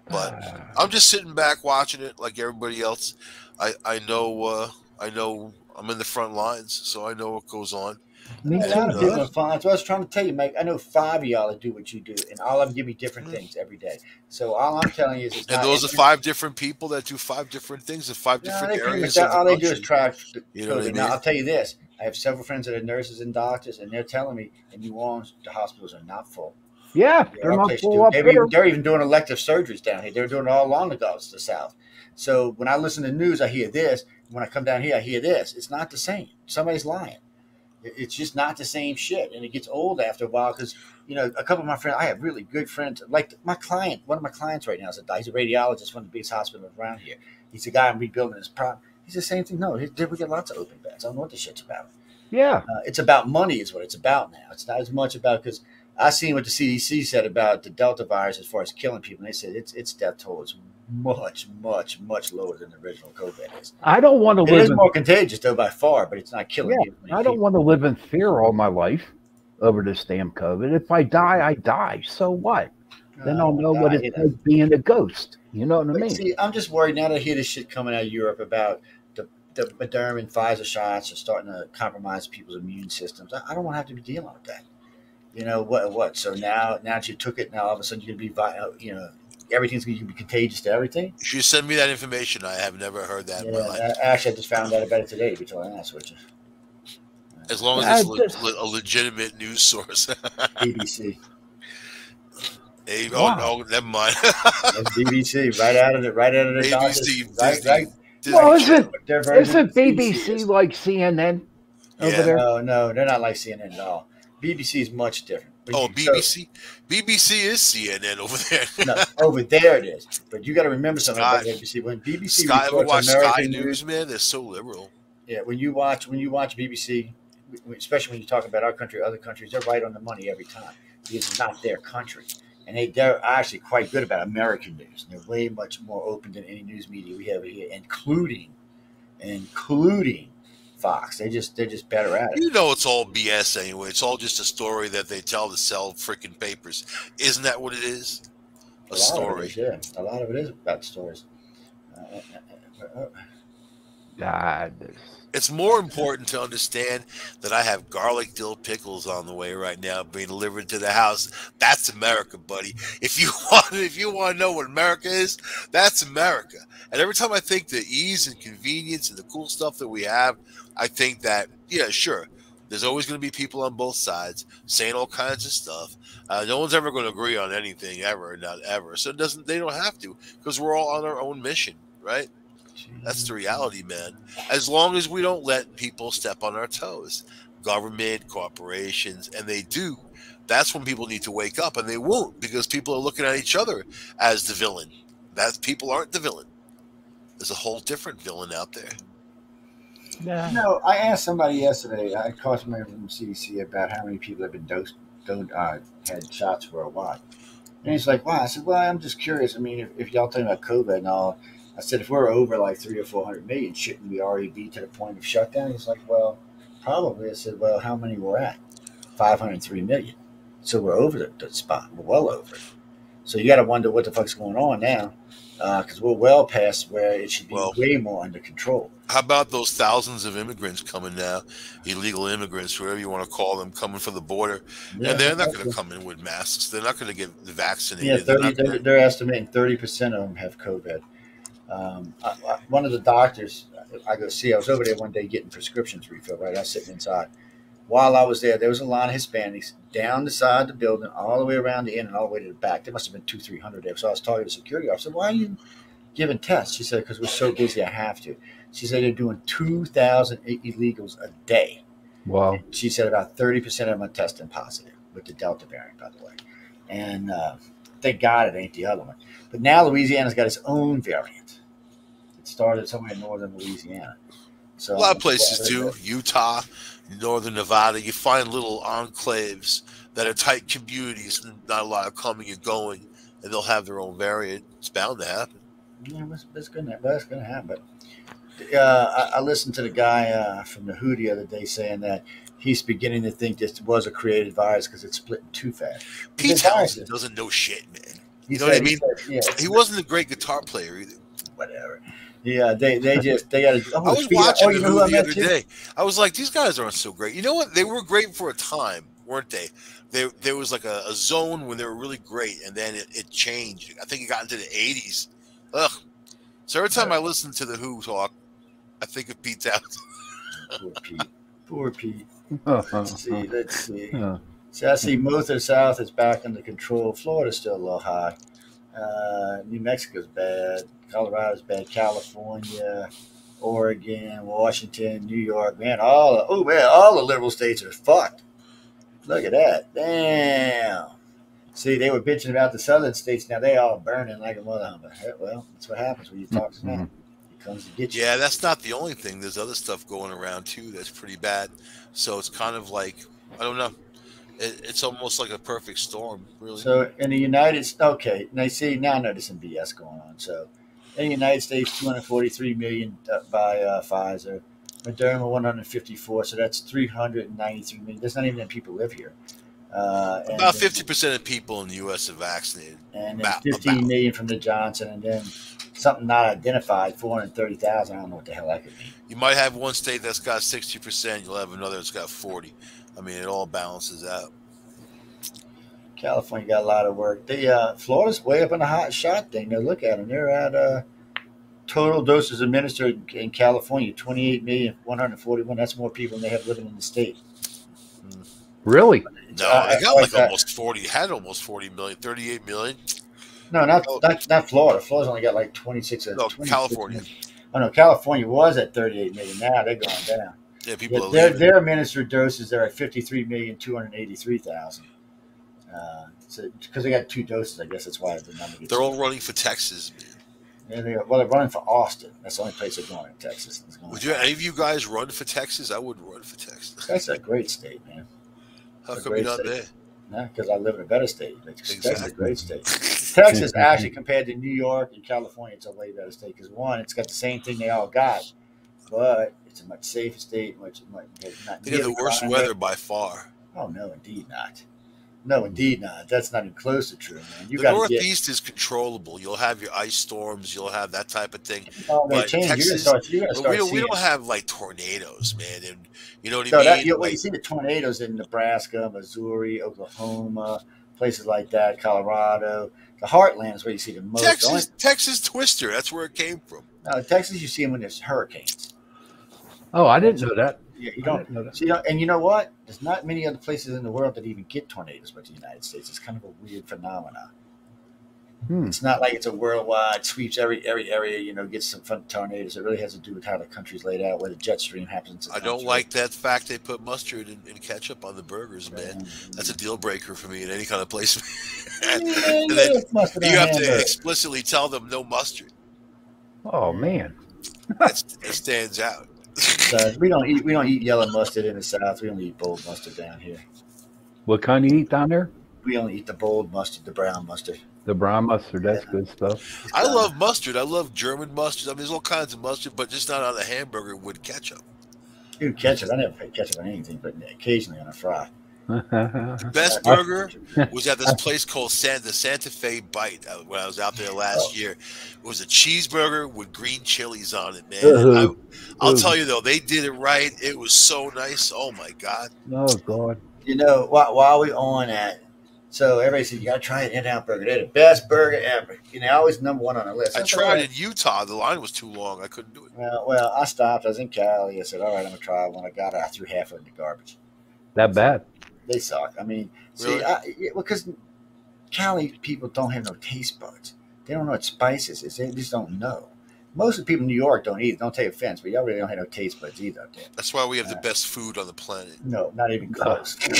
But I'm just sitting back watching it like everybody else. I know I'm in the front lines, so I know what goes on. A lot of people are fine. That's what I was trying to tell you, Mike. I know 5 of y'all that do what you do, and all of them give me different things every day. So all I'm telling you is, and those are 5 different people that do 5 different things in 5 different areas. All they do is try. You know what I mean? Now I'll tell you this: I have several friends that are nurses and doctors, and they're telling me in New Orleans the hospitals are not full. Yeah, they're not full up there. They're even doing elective surgeries down here. They're doing it all along the south. So when I listen to the news, I hear this. When I come down here, I hear this. It's not the same. Somebody's lying. It's just not the same shit, and it gets old after a while because a couple of my friends. I have really good friends. Like my client, one of my clients right now he's a radiologist, one of the biggest hospitals around here. He's a guy I'm rebuilding his prop. He's the same thing. No, we get lots of open beds. I don't know what this shit's about. Yeah, it's about money is what it's about now. It's not as much about because I seen what the CDC said about the Delta virus as far as killing people. And they said its death toll is much, much, much lower than the original COVID is. I don't want to It live is in more contagious though by far, but it's not killing yeah. as many I don't people. want to live in fear all my life over this damn COVID. If I die, I die. So what? Then I I'll don't know what die, it's like being a ghost. You know what I But mean? see, I'm just worried now that I hear this shit coming out of Europe about the Moderna and Pfizer shots are starting to compromise people's immune systems. I don't want to have to be dealing with that. You know what? What? So now that you took it, now all of a sudden you're gonna be, everything's gonna be contagious to everything. You should send me that information. I have never heard that in my Yeah, life. actually, I just found out about it today. To be totally honest with you, As long as I it's just a legitimate news source. BBC. Hey, wow. oh, never mind. That's BBC, right out of the doctors, ABC, right, Disney, right. Well, Disney Channel. Their version isn't of BBC BBC is. like CNN over Yeah. there? No, they're not like CNN at all. BBC is much different. Oh, So BBC. BBC is CNN over there. no, over there it is. But you got to remember something Sky, about BBC. When BBC Sky. Ever reports watch Sky American News, news, man? They're so liberal. yeah, when you watch BBC, especially when you talk about our country or other countries, they're right on the money every time. It's not their country, and they're actually quite good about American news. And they're way much more open than any news media we have here, including Fox. They're just better at it. You know it's all BS anyway. It's all just a story that they tell to sell freaking papers. Isn't that what it is? A lot story. of it is, yeah. A lot of it is about stories. God, It's more important to understand that I have garlic dill pickles on the way right now being delivered to the house. That's America, buddy. If you want to know what America is, that's America. And every time I think the ease and convenience and the cool stuff that we have, I think that, yeah, sure, there's always going to be people on both sides saying all kinds of stuff. No one's ever going to agree on anything ever, not ever. So they don't have to, because we're all on our own mission, right? That's the reality, man. As long as we don't let people step on our toes, government, corporations, and they do, that's when people need to wake up, and they won't, because people are looking at each other as the villain. That people aren't the villain. There's a whole different villain out there. yeah. No, I asked somebody yesterday. I called somebody from CDC about how many people have been had shots for a while, and he's like, "Wow." I said, "Well, I'm just curious. I mean, if y'all talking about COVID and all." I said, if we're over like 300 or 400 million, shouldn't we already be to the point of shutdown? He's like, well, probably. I said, well, how many we're at? 503 million. So we're over the spot. We're well over it. So you got to wonder what the fuck's going on now, because we're well past where it should be way more under control. How about those thousands of immigrants coming now, illegal immigrants, whatever you want to call them, coming from the border, and they're not going to come in with masks. They're not going to get vaccinated. Yeah, they're estimating 30% of them have COVID. One of the doctors I go see, I was over there one day getting prescriptions refilled, right? I was sitting inside. While I was there was a line of Hispanics down the side of the building, all the way around the end and all the way to the back. There must have been 200-300 there. So I was talking to the security officer. Why are you giving tests? She said, because we're so busy, I have to. She said they're doing 2,000 illegals a day. Wow. And she said about 30% of them are testing positive with the Delta variant, by the way. And thank God it ain't the other one. But now Louisiana's got its own variant. Started somewhere in northern Louisiana. So a lot of places do. Utah, northern Nevada, you find little enclaves that are tight communities and not a lot of coming and going, and they'll have their own variant. It's bound to happen. Yeah, that's going to happen. But I listened to the guy from the WHO the other day saying that he's beginning to think this was a created virus because it's splitting too fast. Pete Townsend doesn't know shit, man. You know what I mean? He wasn't a great guitar player either. Whatever. Yeah, they got to. I was watching the movie the other day. I was like, these guys aren't so great. You know what? They were great for a time, weren't they? There was like a zone when they were really great, and then it changed. I think it got into the 80s. Ugh. So every time I listen to the Who talk, I think of Pete Townsend. Poor Pete. Let's see. So I see most of the South is back under control. Florida's still a little high. New Mexico's bad. Colorado's bad. California, Oregon, Washington, New York. Man, all the liberal states are fucked. Look at that. Damn. See, they were bitching about the southern states. Now they all burning like a mother humper. Well, that's what happens when you talk smack. It comes to get you. Yeah, that's not the only thing. There's other stuff going around too that's pretty bad. So it's kind of like, I don't know. It's almost like a perfect storm, really. So in the United States, okay, now see, now I know there's some BS going on. So in the United States, 243 million by Pfizer, Moderna 154, so that's 393 million. There's not even that people live here. About 50% of people in the U.S. are vaccinated. And then About 15 million from the Johnson, and then something not identified, 430,000. I don't know what the hell that could mean. You might have one state that's got 60%. You'll have another that's got 40. I mean, it all balances out. California got a lot of work. Florida's way up in the hot shot thing. Now look at them. They're at total doses administered in California, 28,141. That's more people than they have living in the state. Really? No, they got like almost 40. Had almost 40 million, 38 million. No, not Florida. Florida's only got like 26. No, 26 California. Oh no, California was at 38 million. Now they're going down. Yeah, people are their administered doses. They're at 53,283,000. So because they got 2 doses, I guess that's why the number. They're all running for Texas, man. Yeah, they're running for Austin. That's the only place they're going in Texas. Would any of you guys run for Texas? I would run for Texas. That's a great state, man. How come you're not there? No, because I live in a better state. Exactly. Texas is a great state. Texas, actually, compared to New York and California, it's a way better state. Because one, it's got the same thing they all got, but it's a much safer state. Not they get the worst weather by far. Oh no, indeed not. No, indeed not. That's not even close to true, man. The Northeast is controllable. You'll have your ice storms. You'll have that type of thing. Oh, but Texas, we don't have like tornadoes, man. And you know what I mean? You see the tornadoes in Nebraska, Missouri, Oklahoma, places like that, Colorado. The heartland is where you see the most. Texas Twister. That's where it came from. No, Texas, you see them when there's hurricanes. Oh, I didn't know that. Yeah, you don't know that. So, and you know what? There's not many other places in the world that even get tornadoes but the United States. It's kind of a weird phenomenon. It's not like it's a worldwide sweeps every area, gets some fun tornadoes. It really has to do with how the country's laid out, where the jet stream happens. I don't like that fact they put mustard and ketchup on the burgers, man. That's a deal breaker for me in any kind of place. And then you have to explicitly tell them no mustard. Oh man, that stands out. So we don't eat yellow mustard in the South. We only eat bold mustard down here. What kind do you eat down there? We only eat the bold mustard, the brown mustard. The brown mustard, that's good stuff. I love mustard. I love German mustard. I mean, there's all kinds of mustard, but just not on a hamburger with ketchup. Dude, ketchup. I never put ketchup on anything, but occasionally on a fry. The best burger was at this place called the Santa Fe Bite when I was out there last year. It was a cheeseburger with green chilies on it, man. I'll tell you, though, they did it right. It was so nice. Oh, my God. Oh, God. While we're on that, so everybody said, you got to try an In-N-Out Burger. They're the best burger ever. Always number one on the list. I tried in Utah. The line was too long. I couldn't do it. Well, I stopped. I was in Cali. I said, all right, I'm going to try one. I got it. I threw half of it in the garbage. That bad? They suck. I mean, really? Because Cali people don't have no taste buds. They don't know what spices is. They just don't know. Most of the people in New York don't eat. Don't take offense, but y'all really don't have no taste buds either up there. That's why we have the best food on the planet. No, not even close. New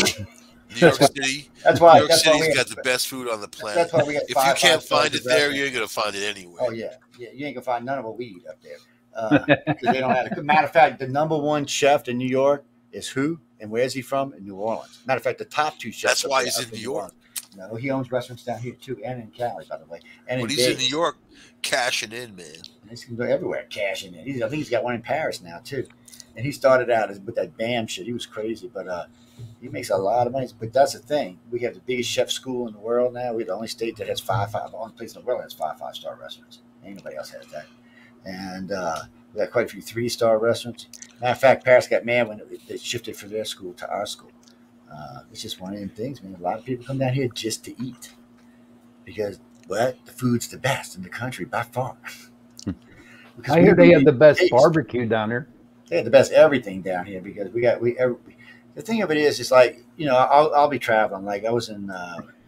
York City. New York City's got the best food on the planet. That's why we got if you can't find it there, you ain't gonna find it anywhere. Oh yeah. You ain't gonna find none of what we eat up there. Because they don't have it. Matter of fact, the number one chef in New York is who? And where's he from? In New Orleans. Matter of fact, the top 2 chefs. That's why he's in New York. No, he owns restaurants down here too, and in Cali, by the way. And but he's in New York, cashing in, man. And he's going to go everywhere, cashing in. I think he's got one in Paris now too. And he started out with that BAM shit. He was crazy, but he makes a lot of money. But that's the thing. We have the biggest chef school in the world now. We're the only state that has the only place in the world that has 5 5-star restaurants. Ain't nobody else has that. And we got quite a few 3-star restaurants. Matter of fact, Paris got mad when they shifted from their school to our school. It's just one of them things, man. A lot of people come down here just to eat because, the food's the best in the country by far. I hear they have the best barbecue down there. They have the best everything down here because the thing of it is, it's like, I'll be traveling. Like I was in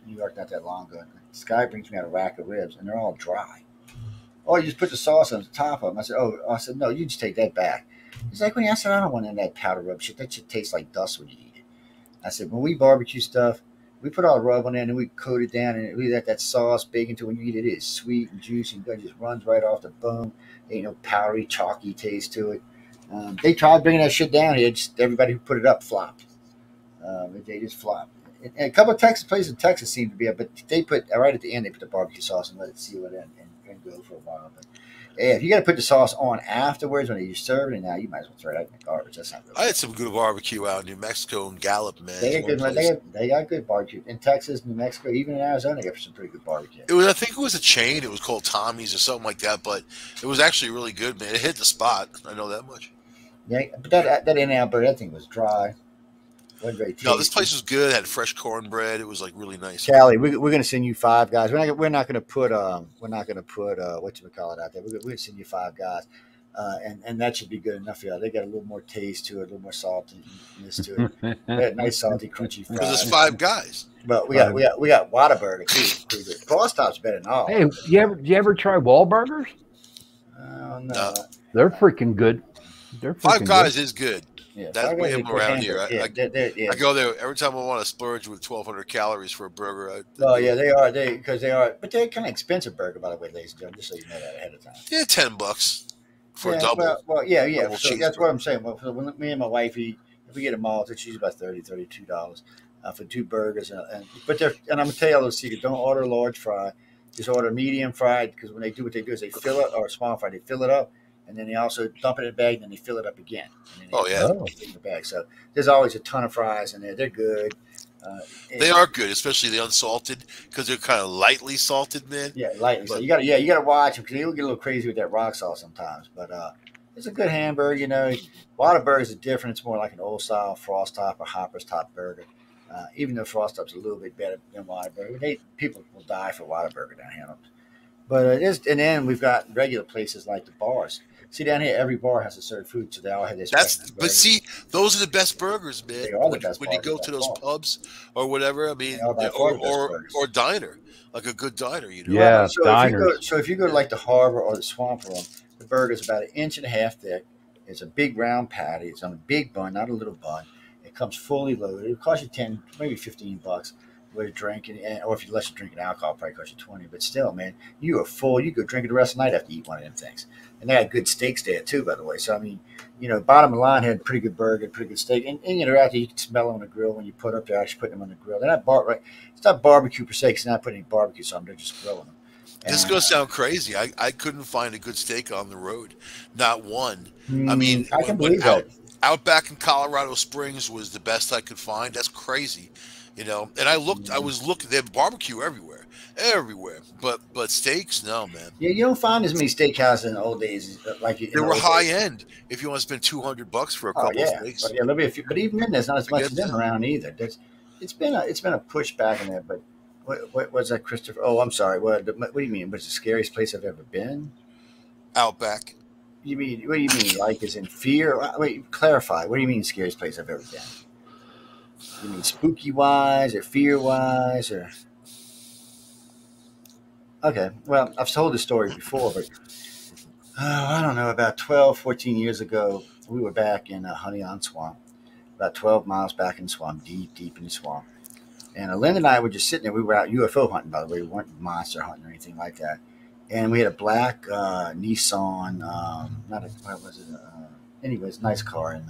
New York not that long ago. This guy brings me out a rack of ribs and they're all dry. Oh, you just put the sauce on the top of them. I said, no, you just take that back. He's like, I said, I don't want any of that powder rub shit. That shit tastes like dust when you eat it. I said, when we barbecue stuff, we put all the rub on there and then we coat it down and we let that sauce bake into when you eat it. It is sweet and juicy and good. It just runs right off the bone. Ain't no powdery, chalky taste to it. They tried bringing that shit down here. Just everybody who put it up flopped. They just flopped. and a couple of Texas places in Texas seem to be, but they put right at the end. They put the barbecue sauce and let it seal it in and go for a while. But yeah, if you got to put the sauce on afterwards when you serve it, now you might as well throw it out in the garbage. That's not really I good. had some good barbecue out in New Mexico and Gallup, man. They It's got one good. place. They got good barbecue in Texas, New Mexico, even in Arizona. They got some pretty good barbecue. It was, I think it was a chain. It was called Tommy's or something like that, but it was actually really good, man. It hit the spot. I know that much. Yeah, but that In-N-Out burger, that thing was dry. Wasn't very No, this tasty. place was good. It had fresh cornbread. It was like really nice. Callie, we're gonna send you five guys. We're not gonna put what you call it out there. We're gonna send you five guys, and that should be good enough for you. They got a little more taste to it, a little more saltiness to it. They had nice salty, crunchy Because there's fries. 5 guys. But we got Whataburger too. Pretty good. Cross Top's better than all. Hey, you ever try Wahlburgers? Oh no. No. They're freaking good. They're Five freaking Guys is good. Yeah, That's Five way Guys more around here. Yeah, I go there every time I want to splurge with 1,200 calories for a burger. Oh yeah, they are. But they're kind of expensive burger, by the way, ladies and gentlemen. Just so you know that ahead of time. Yeah, $10 for a Yeah, double. well, yeah. double So that's what cheeseburger. I'm saying. Well, so when me and my wife eat, if we get a malt, it's usually about $32 for two burgers. But I'm gonna tell you a little secret: don't order a large fry. Just order medium fried because when they do what they do is they fill it or a small fry, they fill it up, and then they also dump it in a bag, and then they fill it up again. And then Oh they yeah, put it in the bag. So there's always a ton of fries in there. They're good. Uh, they are good, especially the unsalted because they're kind of lightly salted, man. Yeah, lightly. So But you gotta watch them because they'll get a little crazy with that rock sauce sometimes. But it's a good hamburger. You know, Whataburgers are different. It's more like an old style frost top or Hopper's top burger. Even though frost top's a little bit better than Whataburger, people will die for Whataburger down here. But it is, and then we've got regular places like the bars. See down here, every bar has to serve food, so they all have their special but burgers. see, those are the best burgers, man. They are the best When you burgers go by to those far. pubs or whatever, I mean, They are by far the best burgers. or diner, like a good diner, you know. Yeah, So diners. if you go to like the Harbor or the Swamp Room, the burger's about an inch and a half thick. It's a big round patty. It's on a big bun, not a little bun. It comes fully loaded. It costs you 10, maybe $15 with a drink, or if you unless you're drinking alcohol, it probably costs you 20. But still, man, you are full. You go drink it the rest of the night after you eat one of them things. And they had good steaks there too, by the way. So I mean, bottom of the line had pretty good burger, pretty good steak, and out there you can smell them on the grill when you put up. They're actually putting them on the grill. They're not right. It's not barbecue per se. 'Cause they're not putting any barbecue on them. They're just grilling them. This is And going to sound crazy. I couldn't find a good steak on the road, not one. I mean, I can when believe that. out back in Colorado Springs was the best I could find. That's crazy, you know. And I was looking. They have barbecue everywhere. But steaks, no, man. Yeah, you don't find as many steakhouses in the old days like in They the were old high days. end. If you want to spend $200 for a Oh couple of yeah, steaks, but yeah, there'll be a few, but even then, there's not as I much get of them that. around either. It's been a push back in there. But what was that, Christopher? Oh, I'm sorry. What do you mean? Was it the scariest place I've ever been? Outback. You mean what do you mean? Like is in fear? Wait, clarify. What do you mean scariest place I've ever been? You mean spooky wise or fear wise or? Okay, well, I've told this story before, but I don't know, about 12, 14 years ago, we were back in Honey on Swamp, about 12 miles back in the swamp, deep in the swamp. And Linda and I were just sitting there. We were out UFO hunting, by the way. We weren't monster hunting or anything like that. And we had a black Nissan, what was it? Anyways, nice car. And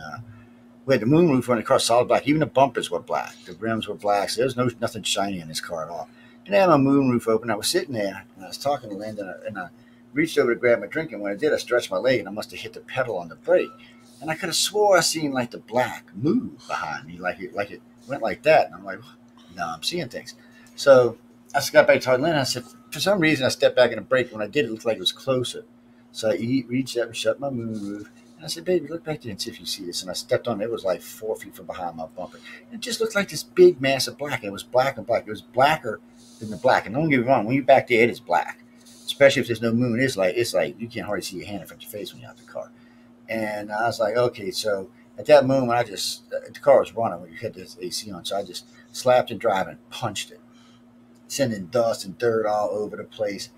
we had the moonroof running across solid black. Even the bumpers were black. The rims were black. So there was nothing shiny in this car at all. And I had my moonroof open. I was sitting there, and I was talking to Linda, and I reached over to grab my drink. And when I did, I stretched my leg, and I must have hit the pedal on the brake. And I could have swore I seen like the black move behind me, like it went like that. And I'm like, no, I'm seeing things. So I got back to Linda. I said, for some reason, I stepped back in the brake. When I did, it looked like it was closer. So I reached up and shut my moonroof. And I said, baby, look back there and see if you see this. And I stepped on it. It was like 4 feet from behind my bumper. And it just looked like this big mass of black. It was black and black. It was blacker than the black. And don't get me wrong, when you're back there, it is black. Especially if there's no moon. It's like you can't hardly see your hand in front of your face when you're out the car. And I was like, okay. So at that moment, the car was running when you had this AC on. So I just slapped and drive and punched it, sending dust and dirt all over the place.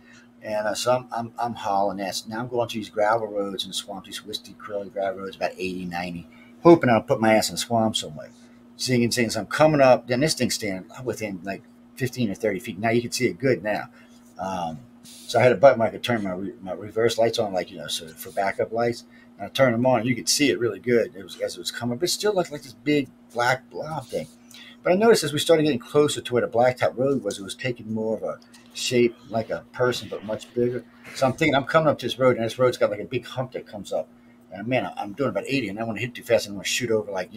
And so I'm hauling ass. Now I'm going to these gravel roads in the swamp, these twisty, curly gravel roads, about 80, 90, hoping I'll put my ass in the swamp somewhere. Singing. So I'm coming up. Then this thing's standing within like 15 or 30 feet. Now you can see it good now. So I had a button where I could turn my reverse lights on, so for backup lights. And I turned them on. And you could see it really good. As it was coming, but it still looked like this big black blob thing. But I noticed as we started getting closer to where the blacktop road was, it was taking more of a shape like a person, but much bigger. So I'm thinking I'm coming up this road, and this road's got like a big hump that comes up. And man, I'm doing about 80, and I want to hit too fast, and I want to shoot over like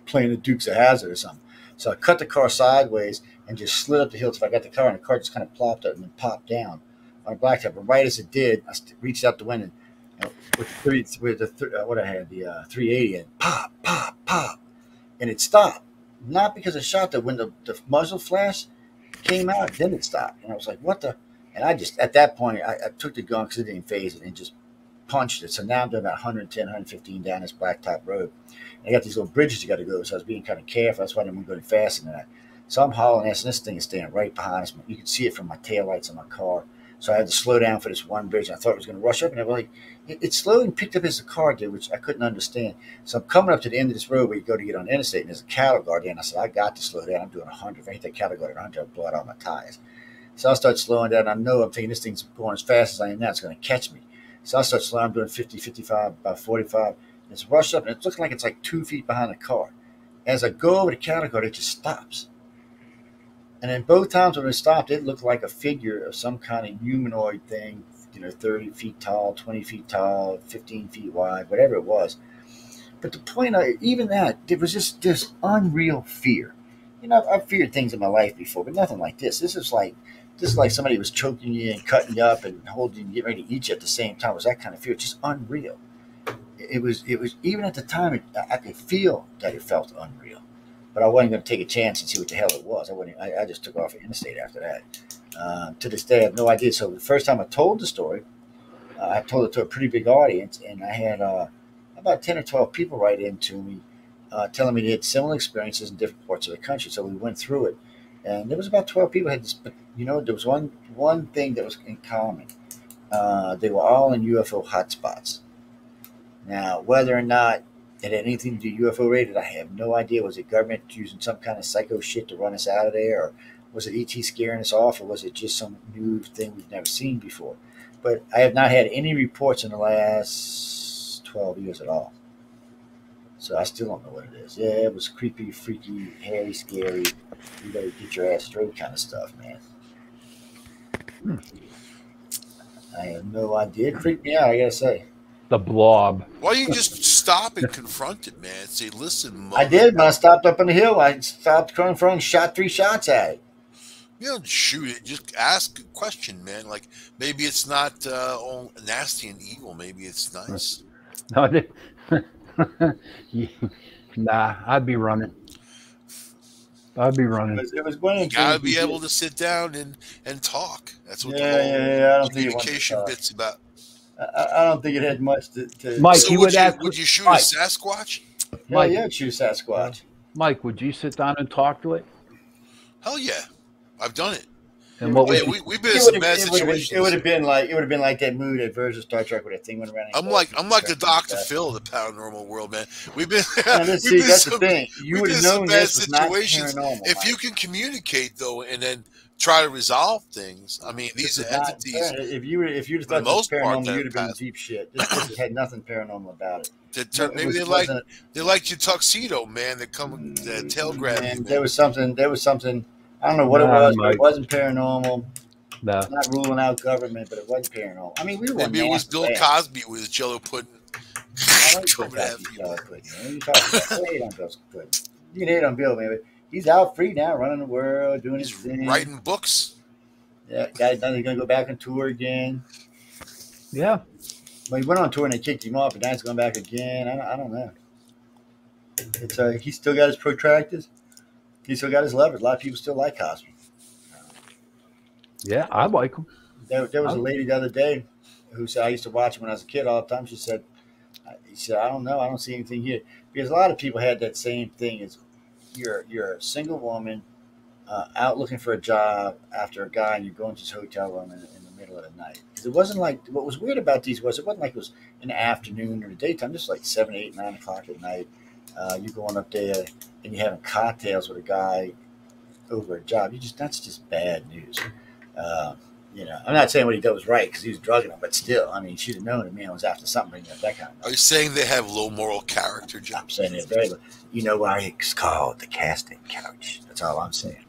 playing the Dukes of Hazzard or something. So I cut the car sideways and just slid up the hill till I got the car, and the car just kind of plopped up and then popped down on a blacktop. But right as it did, I reached out the window with what I had, the 380, and pop, pop, pop, and it stopped. Not because I shot the when the muzzle flash came out, then it stopped, and I was like, "What the?" And I just at that point I took the gun because it didn't phase it and just punched it. So now I'm doing about 110, 115 down this blacktop road. And I got these little bridges you got to go, so I was being kind of careful. That's why I didn't going faster than that. So I'm hauling ass, and this thing is standing right behind us. You can see it from my taillights on my car. So I had to slow down for this one bridge, and I thought it was going to rush up, and I was like, it slowed and picked up as the car did, which I couldn't understand. So I'm coming up to the end of this road where you go to get on the interstate, and there's a cattle guard there, and I said, I got to slow down. I'm doing 100. If I hit that cattle guard at 100, I'll blow out all my tires. So I start slowing down. I know I'm thinking this thing's going as fast as I am now. It's going to catch me. So I start slowing. I'm doing 50, 55, about 45. And it's rushed up, and it's looking like it's like 2 feet behind the car. As I go over the cattle guard, it just stops. And then both times when it stopped, it looked like a figure of some kind of humanoid thing, 30 feet tall, 20 feet tall, 15 feet wide, whatever it was. But the point, even that, it was just this unreal fear. I've feared things in my life before, but nothing like this. This is like somebody was choking you and cutting you up and holding you and getting ready to eat you at the same time. It was that kind of fear. It's just unreal. It was even at the time, I could feel that it felt unreal. But I wasn't going to take a chance and see what the hell it was. I just took off the interstate after that. To this day, I have no idea. So the first time I told the story, I told it to a pretty big audience, and I had about 10 or 12 people write into me telling me they had similar experiences in different parts of the country. So we went through it, and there was about 12 people had this. But there was one thing that was in common. They were all in UFO hotspots. Now, whether or not it had anything to do UFO related, I have no idea. Was it government using some kind of psycho shit to run us out of there, or was it ET scaring us off, or was it just some new thing we've never seen before? But I have not had any reports in the last 12 years at all. So I still don't know what it is. Yeah, it was creepy, freaky, hairy, scary. You better get your ass straight kind of stuff, man. I have no idea. It freaked me out, I gotta say. The Blob. Why don't you just stop and confront it, man? Say, listen, I did when I stopped up on the hill. I stopped in front and shot 3 shots at it. You don't shoot it. Just ask a question, man. Like, maybe it's not all nasty and evil. Maybe it's nice. No, nah, I'd be running. It was one of You gotta be able to sit down and talk. That's what the whole I don't think communication bit's about. I don't think it had much to Mike, So would you shoot Mike. a Sasquatch? Mike, yeah, shoot a Sasquatch. Mike, would you sit down and talk to it? Hell yeah, I've done it. And what would we've been in some bad situations. It would have been like that movie, that version of Star Trek where that thing went around. I'm like the Dr. Phil of the paranormal world, man. We've been that's the thing. You would have known this was not paranormal. If you can communicate though, and then try to resolve things. I mean, these are entities. If you'd thought this was paranormal, you'd have been deep shit. This had nothing paranormal about it. Maybe they like your tuxedo, man. They come tail grab you. There was something. I don't know what it was, but it wasn't paranormal. No. It's not ruling out government, but it wasn't paranormal. I mean, maybe it was Bill Cosby with his Jello pudding. I like Jello pudding. You hate on Bill pudding. You can hate on Bill, man. He's out free now, running the world, doing his thing. Writing books. Yeah, guys, now he's going to go back on tour again. Yeah. Well, he went on tour and they kicked him off, but now he's going back again. I don't know. He's still got his protractors. He still got his levers. A lot of people still like Cosby. Yeah, I like him. There was a lady the other day who said, I used to watch him when I was a kid all the time. She said, I don't know. I don't see anything here. Because a lot of people had that same thing. Is you're a single woman out looking for a job after a guy, and you're going to his hotel room in the middle of the night. Because it wasn't like, what was weird about these was, it wasn't like it was in the afternoon or the daytime. Just like 7, 8, 9 o'clock at night. You're going up there and you're having cocktails with a guy over a job. That's just bad news. You know, I'm not saying what he did was right because he was drugging him, but still, I mean, she'd have known the man was after something like that kind of. Are you saying they have low moral character, Joe? I'm saying they're very. You know why it's called the casting couch? That's all I'm saying.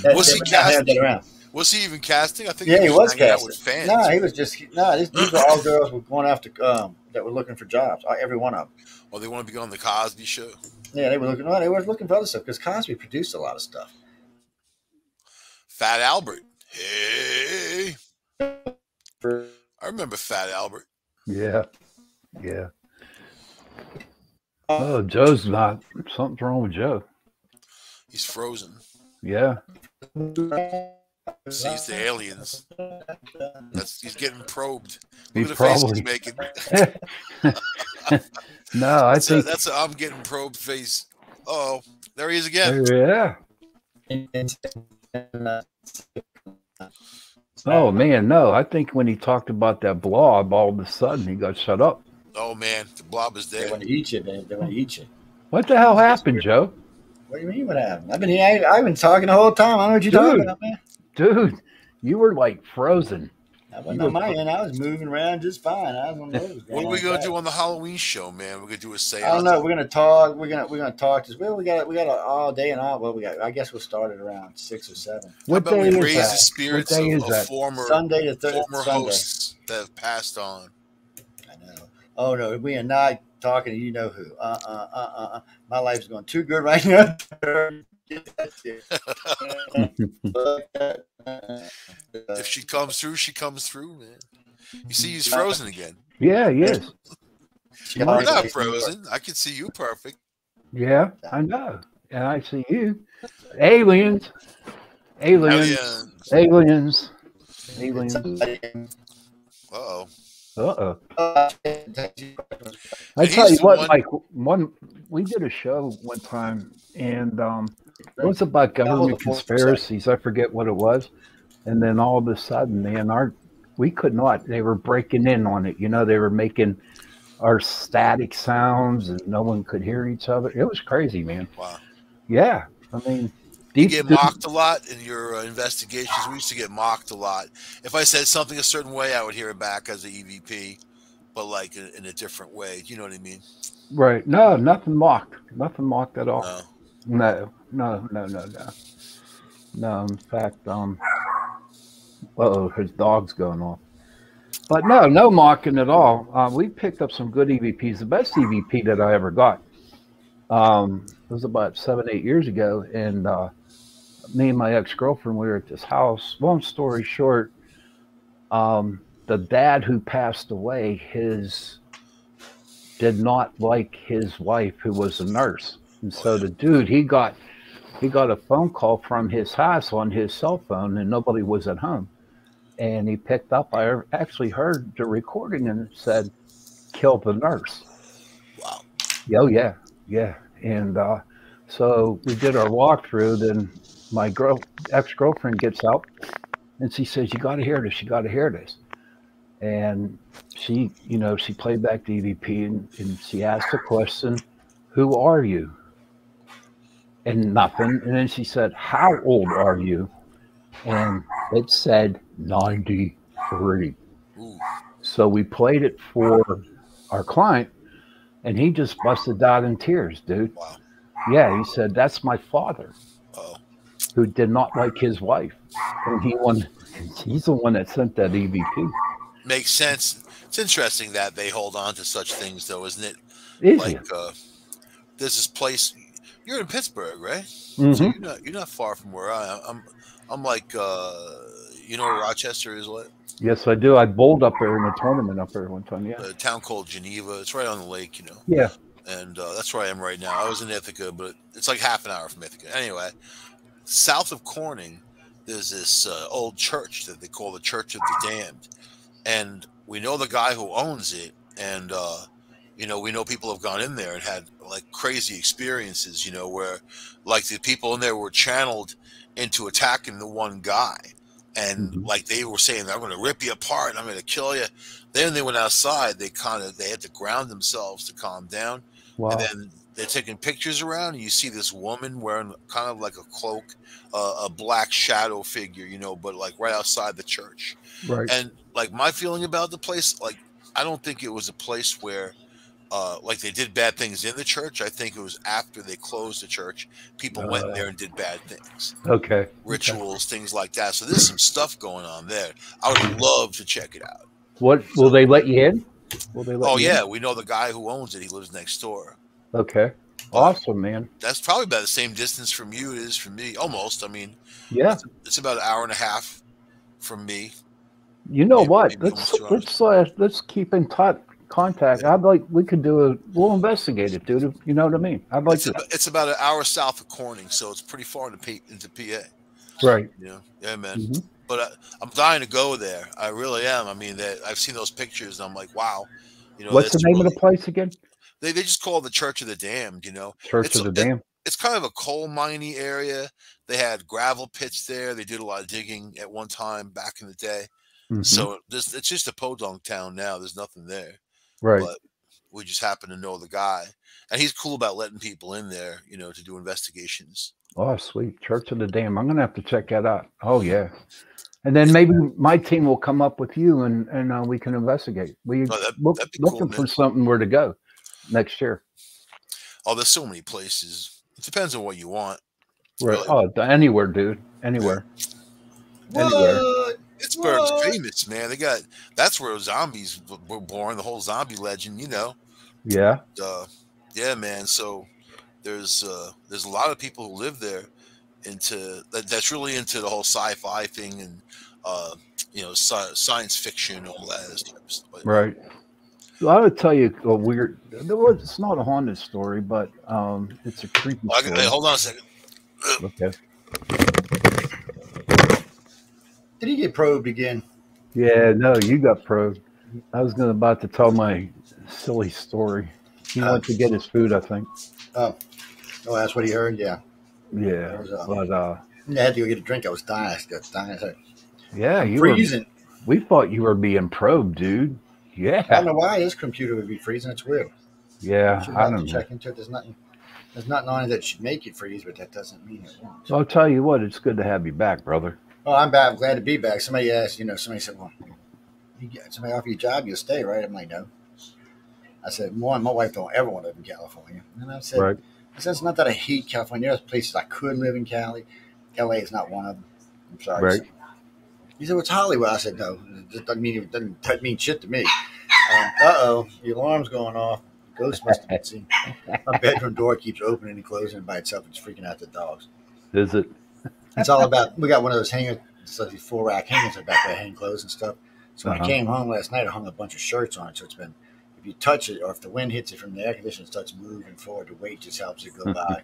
Was he casting? Was he even casting? I think he was casting. With fans. No, he was just these were all girls were going after that were looking for jobs. Every one of them. Oh, they want to be on the Cosby Show. Yeah, they were looking. Well, they were looking for other stuff because Cosby produced a lot of stuff. Fat Albert. Hey. I remember Fat Albert. Yeah. Yeah. Oh, Joe's not. Something's wrong with Joe. He's frozen. Yeah. Sees the aliens. He's getting probed. He's probably face he's making. No, I think that's a I'm getting probed face. Oh, there he is again. Yeah. Oh man, no! I think when he talked about that blob, all of a sudden he got shut up. Oh man, the blob is dead. They want to eat you, man. They want to eat you. What the hell happened, Joe? What do you mean? What happened? I've been talking the whole time. I don't know what you're talking about, man. Dude, you were like frozen. I wasn't on my end. I was moving around just fine. I was on those. What are we gonna do on the Halloween show, man? We're gonna do a seance. I don't know. We're gonna talk. We're gonna talk. Well, we got all day and all. Well, I guess we'll start at around 6 or 7. What day is raise that? the spirits of former Sunday to former Sunday. hosts that have passed on. I know. Oh no, we are not talking to you know who. My life's going too good right now. If she comes through, she comes through, man. You see, he's frozen again. Yeah, he is. You're not frozen. I can see you perfect. Yeah, I know. And I see you. Aliens. Uh-oh. I tell you what, Mike, we did a show one time, and it was about government conspiracies. I forget what it was. And then all of a sudden, man, we could not. They were breaking in on it. You know, they were making our static sounds, and no one could hear each other. It was crazy, man. Wow. Yeah, I mean, you get mocked a lot in your investigations. We used to get mocked a lot. If I said something a certain way, I would hear it back as an EVP, but like in a different way. You know what I mean? Right. No, nothing mocked. Nothing mocked at all. No. No, in fact, his dog's going off. But no mocking at all. We picked up some good EVPs. The best EVP that I ever got was about 7-8 years ago, and me and my ex-girlfriend, we were at this house. Long story short, the dad who passed away, did not like his wife, who was a nurse, and so the dude he got a phone call from his house on his cell phone, and nobody was at home. And he picked up. I actually heard the recording, and it said, "Kill the nurse." Wow. Oh yeah. And so we did our walkthrough. Then my ex-girlfriend gets out, and she says, "You got to hear this. You got to hear this." And she played back the EVP, and she asked the question, "Who are you?" And nothing. And then she said, "How old are you?" And it said 93. Ooh. So we played it for our client, and he just busted out in tears, dude. Wow. Yeah, he said, "That's my father." Oh. Who did not like his wife. And he's the one that sent that EVP. Makes sense. It's interesting that they hold on to such things, though, isn't it? There's this place. You're in Pittsburgh, right? Mm-hmm. So you're not far from where I am. I'm like, you know where Rochester is? What? Yes, I do. I bowled up there in a tournament up there one time. Yeah. A town called Geneva. It's right on the lake, you know. Yeah. And that's where I am right now. I was in Ithaca, but it's like half an hour from Ithaca. Anyway, south of Corning, there's this old church that they call the Church of the Damned, and we know the guy who owns it, and we know people have gone in there and had like crazy experiences, where like the people in there were channeled into attacking the one guy. And like they were saying, "I'm going to rip you apart. I'm going to kill you." Then they went outside. They had to ground themselves to calm down. Wow. And then they're taking pictures around, and you see this woman wearing kind of like a cloak, a black shadow figure, you know, but like right outside the church. Right. And like my feeling about the place, like I don't think it was a place where like they did bad things in the church. I think it was after they closed the church, people went in there and did bad things, Okay. rituals, things like that. So there's some stuff going on there. I would love to check it out. What will they let you in? Will they let Oh you yeah, in? we know the guy who owns it. He lives next door. Okay. But Awesome, man. that's probably about the same distance from you it is from me. Almost. I mean, Yeah. it's about an hour and a half from me. You know what? Maybe almost 2 hours. Let's keep in touch contact. Yeah. I'd like we could we'll investigate it, dude. You know what I mean? I'd like to. It's about an hour south of Corning, so it's pretty far into PA. Right. Yeah, yeah, man. Mm-hmm. But I'm dying to go there. I really am. I mean, I've seen those pictures, and I'm like, wow. You know, What's the that's name really, of the place again? they just call it the Church of the Damned. You know, Church of the Dam. it's kind of a coal miney area. They had gravel pits there. They did a lot of digging at one time back in the day. Mm-hmm. So it's just a podunk town now. There's nothing there. Right. But we just happen to know the guy, and he's cool about letting people in there, you know, to do investigations. Oh, sweet. Church of the Dam. I'm gonna have to check that out. Oh yeah. And then maybe my team will come up with you, and we can investigate. We that'd be looking cool, for man. something where to go next year. Oh, there's so many places. It depends on what you want. Right. Really. Oh, anywhere, dude. Anywhere. Yeah. Anywhere. Pittsburgh's famous, man. That's where zombies were born. The whole zombie legend, you know. Yeah. Yeah, man. So there's a lot of people who live there that's really into the whole sci-fi thing and you know, science fiction and all that type of stuff. Right. So I would tell you a weird. It's not a haunted story, but it's a creepy story. Hey, hold on a second. Okay. Did he get probed again? Yeah. No, you got probed. I was about to tell my silly story. He went to get his food, I think. Oh, that's what he heard. Yeah. Yeah. But I had to go get a drink. I was dying. yeah, I'm freezing. We thought you were being probed, dude. Yeah. I don't know why his computer would be freezing. It's weird. Yeah, I don't know. Check into it. There's nothing on it that should make it freeze, but that doesn't mean it won't. So I'll tell you what, it's good to have you back, brother. Oh, I'm back. I'm glad to be back. Somebody asked, somebody said, well, you get somebody offer you a job, you'll stay, right? I'm like, no. I said, one, my wife don't ever want to live in California. And I said, Right. It's not that I hate California. There's places I could live in Cali. LA is not one of them. I'm sorry. Right. He said, what's Hollywood? I said, no. It doesn't mean shit to me. The alarm's going off. Ghost must have been seen. My bedroom door keeps opening and closing by itself. It's freaking out the dogs. Is it? It's all about, we got one of those hangers, it's like these 4-rack hangers in the back there, hang clothes and stuff. So when I came home last night, I hung a bunch of shirts on it. So it's been, if you touch it or if the wind hits it from the air conditioner, it starts moving forward. The weight just helps it go by.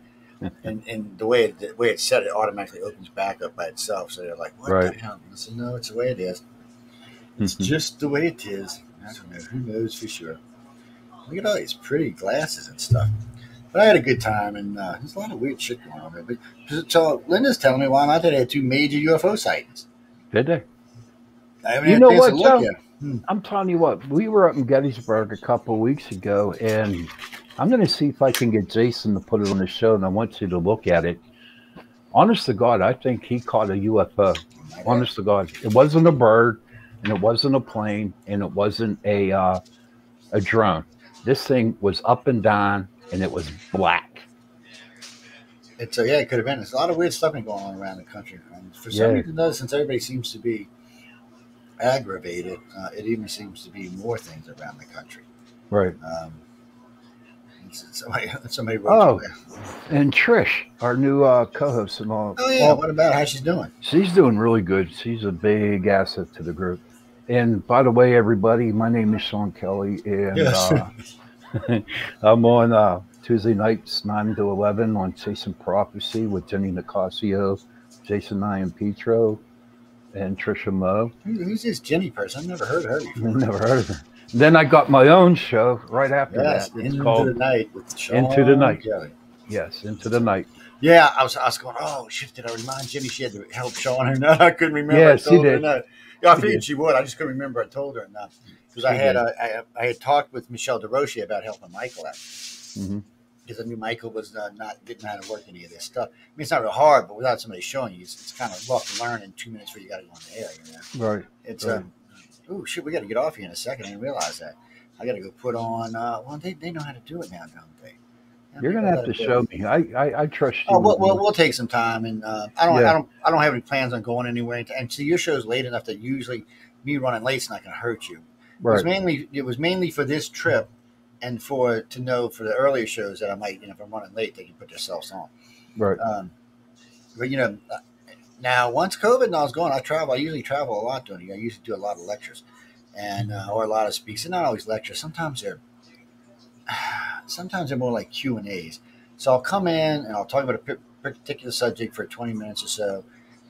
And the way it's set, it automatically opens back up by itself. So they're like, what the hell? I said, no, it's the way it is. It's just the way it is. I don't know. Who knows for sure? Look at all these pretty glasses and stuff. But I had a good time, and there's a lot of weird shit going on there. But so Linda's telling me why I'm out there. They had 2 major UFO sightings. Did they? I haven't had a chance to look yet. I'm telling you what, we were up in Gettysburg a couple of weeks ago, and I'm going to see if I can get Jason to put it on the show, and I want you to look at it. Honest to God, I think he caught a UFO. Honest to God. It wasn't a bird, and it wasn't a plane, and it wasn't a drone. This thing was up and down, and it was black. It could have been. There's a lot of weird stuff going on around the country. And for some reason, since everybody seems to be aggravated, it even seems to be more things around the country. Right. Somebody wrote and Trish, our new co-host and all. Oh, yeah. What about her? How's she doing? She's doing really good. She's a big asset to the group. And by the way, everybody, my name is Sean Kelly, and I'm on Tuesday nights 9 to 11 on Chasing Prophecy with Jenny Nicasio, Jason Ian-Petro, and Trisha Moe. Who's this Jenny person? I've never heard of her before. Never heard of her. Then I got my own show right after that. It's called Into the Night with Sean Into the Night. Kelly. Yes, Into the Night. Yeah, I was going, oh, shit, did I remind Jenny she had to help Sean or not? I couldn't remember. Yeah, she did. Yeah, I figured she would. I just couldn't remember I told her or not. Because I had talked with Michelle DeRoche about helping Michael out. Mm-hmm. because I knew Michael was didn't know how to work any of this stuff. I mean, it's not real hard, but without somebody showing you, it's kind of rough to learn in 2 minutes where you got to go on the air. You know, Right. it's Right. oh shit, we got to get off here in a second. I didn't realize that. I got to go put on. Well, they know how to do it now, don't they? Yeah, You're maybe gonna I have gotta to go. show me. I trust Oh, you with we'll, me. we'll take some time, and Yeah. I don't have any plans on going anywhere. And see, your show's late enough that usually me running late's not going to hurt you. Right. It was mainly for this trip, and for the earlier shows that I might, if I'm running late, they can put themselves on. Right. But now once COVID and I was going, I travel. I usually travel a lot doing it. I usually do a lot of lectures, and or a lot of speaks. And not always lectures. Sometimes they're more like Q&As. So I'll come in and I'll talk about a particular subject for 20 minutes or so,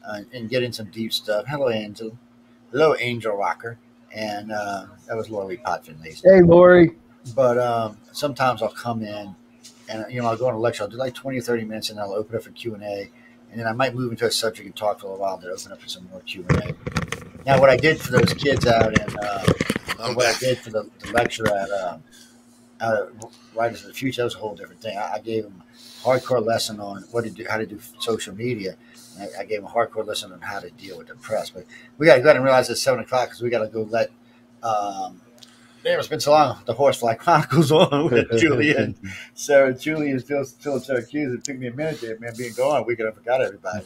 and get in some deep stuff. Hello, Angel. Hello, Angel Rocker. And that was Lori Potfin. Hey, Lori. But sometimes I'll come in and I'll go on a lecture. I'll do like 20 or 30 minutes, and I'll open up for Q&A. And then I might move into a subject and talk for a little while, then open up for some more Q&A. Now, what I did for those kids out in I did for the lecture at Writers of the Future, that was a whole different thing. I gave them a hardcore lesson on how to do social media. I gave them a hardcore lesson on how to deal with the press. But we got to go ahead and realize it's 7 o'clock because we got to go let. It's been so long. The Horsefly Chronicles on with Julia and Sarah. Julia is still Syracuse. It took me a minute there, man, being gone. We could have forgot everybody.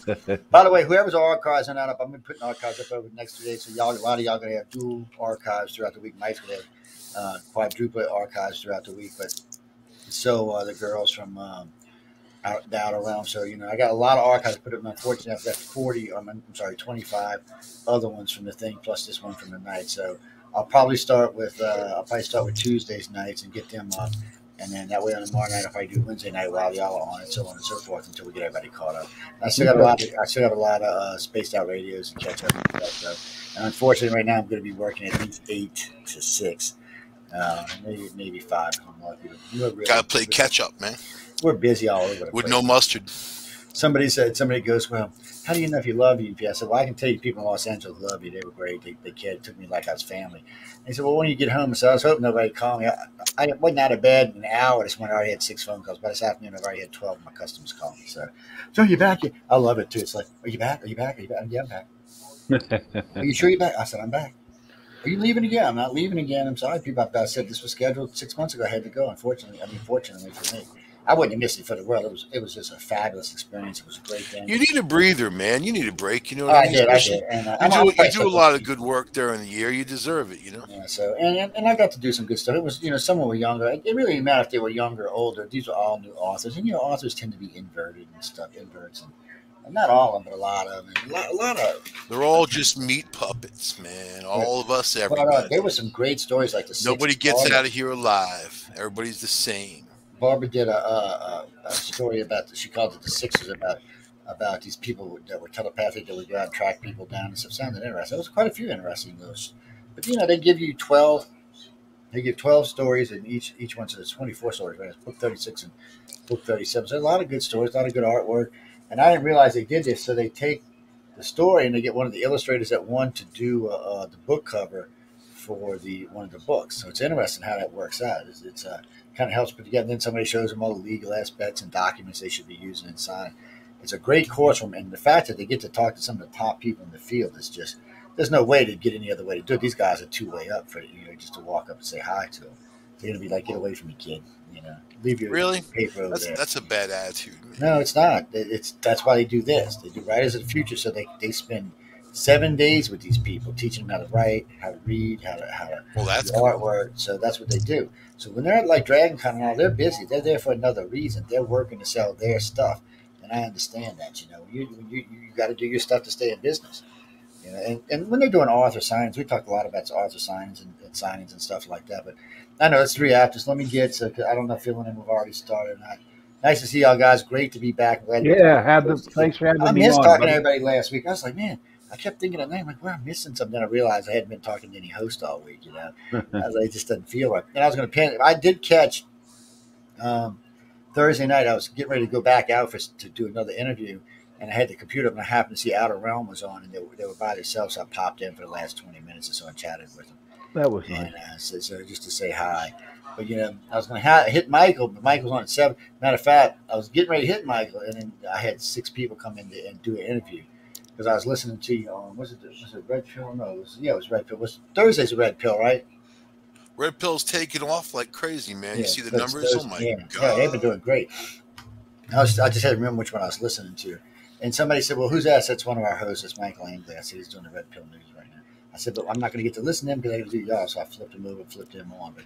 By the way, whoever's archives are not up, I'm going to put archives up over the next 2 days. So a lot of y'all going to have dual archives throughout the week. Mike's going to have quadruplet archives throughout the week. But so the girls from out around. So I got a lot of archives put up. Unfortunately, I've got 25 other ones from the thing, plus this one from the night. So I'll probably start with Tuesdays nights and get them up, and then that way on tomorrow night, if I do Wednesday night while y'all are on it, so on and so forth until we get everybody caught up. I still got a lot of spaced out radios and catch up and stuff. So, and unfortunately, right now I'm going to be working at least 8 to 6, maybe 5. I'm lucky. Gotta play catch up, man. We're busy all over the place. With no mustard. Somebody goes, well, how do you know if you love you? I said, well, I can tell you people in Los Angeles love you. They were great. They took me like I was family. And he said, well, when you get home, so I was hoping nobody would call me. I wasn't out of bed in an hour. This morning I already had 6 phone calls. By this afternoon, I've already had 12 of my customers call me. So you're back? I love it, too. It's like, are you back? Are you back? Are you back? Yeah, I'm back. Are you sure you're back? I said, I'm back. Are you leaving again? I'm not leaving again. I'm sorry, people. I said this was scheduled 6 months ago. I had to go. Fortunately for me. I wouldn't have missed it for the world. It was just a fabulous experience. It was a great thing. You need a breather, man. You need a break. You know what I mean? I did. And you do a lot of good work during the year. You deserve it, Yeah. So and I got to do some good stuff. It was some were younger. It really didn't matter if they were younger or older. These were all new authors, and authors tend to be inverted and stuff, inverts, and not all of them, but a lot of them. A lot of. They're all just meat puppets, man. All of us, everybody. But, there were some great stories like the. Nobody gets out of here alive. Everybody's the same. Barbara did a story about, she called it the Sixers, about these people that were telepathic that would go out and track people down and stuff. Sounded interesting. There was quite a few interesting those. But they give you 12. They give 12 stories, and each one, so it's 24 stories, right? It's book 36 and book 37. So a lot of good stories, a lot of good artwork. And I didn't realize they did this. So they take the story and they get one of the illustrators that want to do the book cover for one of the books. So it's interesting how that works out. It's kind of helps put together. And then somebody shows them all the legal aspects and documents they should be using inside. It's a great course from, and the fact that they get to talk to some of the top people in the field is just, there's no way to get any other way to do it. These guys are 2 way up for just to walk up and say hi to them. They're gonna be like, get away from me, kid. Leave your paper over there. That's a bad attitude, man. No, it's not. That's why they do this. They do Writers of the Future, so they spend 7 days with these people, teaching them how to write, how to read, how to that's do artwork. So that's what they do. So when they're at like DragonCon and all, they're busy. They're there for another reason. They're working to sell their stuff, and I understand that. You got to do your stuff to stay in business. And when they're doing author signings, we talked a lot about author signings and signings and stuff like that. But I know it's 3 after. So let me get. So I don't know if feeling we've already started. Nice to see y'all guys. Great to be back. Thanks for having me on. I missed talking to everybody last week. I was like, man. I kept thinking of name, like, well, I'm missing something. Then I realized I hadn't been talking to any host all week, I was like, it just doesn't feel right. And I was going to panic. I did catch Thursday night. I was getting ready to go back out to do another interview, and I had the computer up, and I happened to see Outer Realm was on, and they were by themselves. So I popped in for the last 20 minutes or so and chatted with them. That was nice. So just to say hi. But I was going to hit Michael, but Michael's on at 7. Matter of fact, I was getting ready to hit Michael, and then I had 6 people come in and do an interview because I was listening to you on. Was it Red Pill? No, it was Red Pill. Thursday's a Red Pill, right? Red Pill's taking off like crazy, man. You Yeah, see the numbers? Oh my yeah, god! they've been doing great. I just had to remember which one I was listening to. And somebody said, "Well, who's that?" That's one of our hosts. It's Michael Angley. I said he's doing the Red Pill News right now. I said, but I'm not going to get to listen to him because I got to do y'all. So I flipped him over and flipped him on. But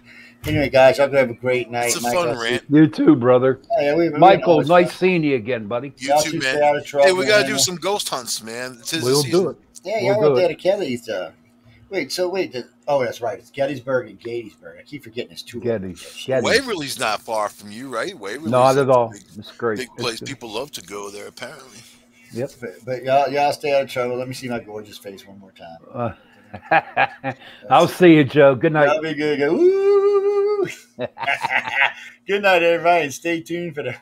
anyway, guys, y'all go have a great night. It's a Michael, fun rant. You too, brother. Yeah, Michael, nice seeing you again, buddy. You too, man. Hey, we got to do some ghost hunts, man. We'll do it. Yeah, y'all went there to Kelly's. That's right. It's Gettysburg and Gettysburg. I keep forgetting it's two. Gettys. Waverly's not far from you, right? Waverly's not at all. It's great. Big place. People love to go there, apparently. Yep. But y'all stay out of trouble. Let me see my gorgeous face one more time. I'll see you, Joe. Good night. That'll be good. Woo! Good night, everybody, and stay tuned for the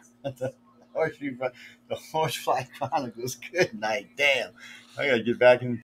Horsefly Chronicles. Good night. Damn, I gotta get back in.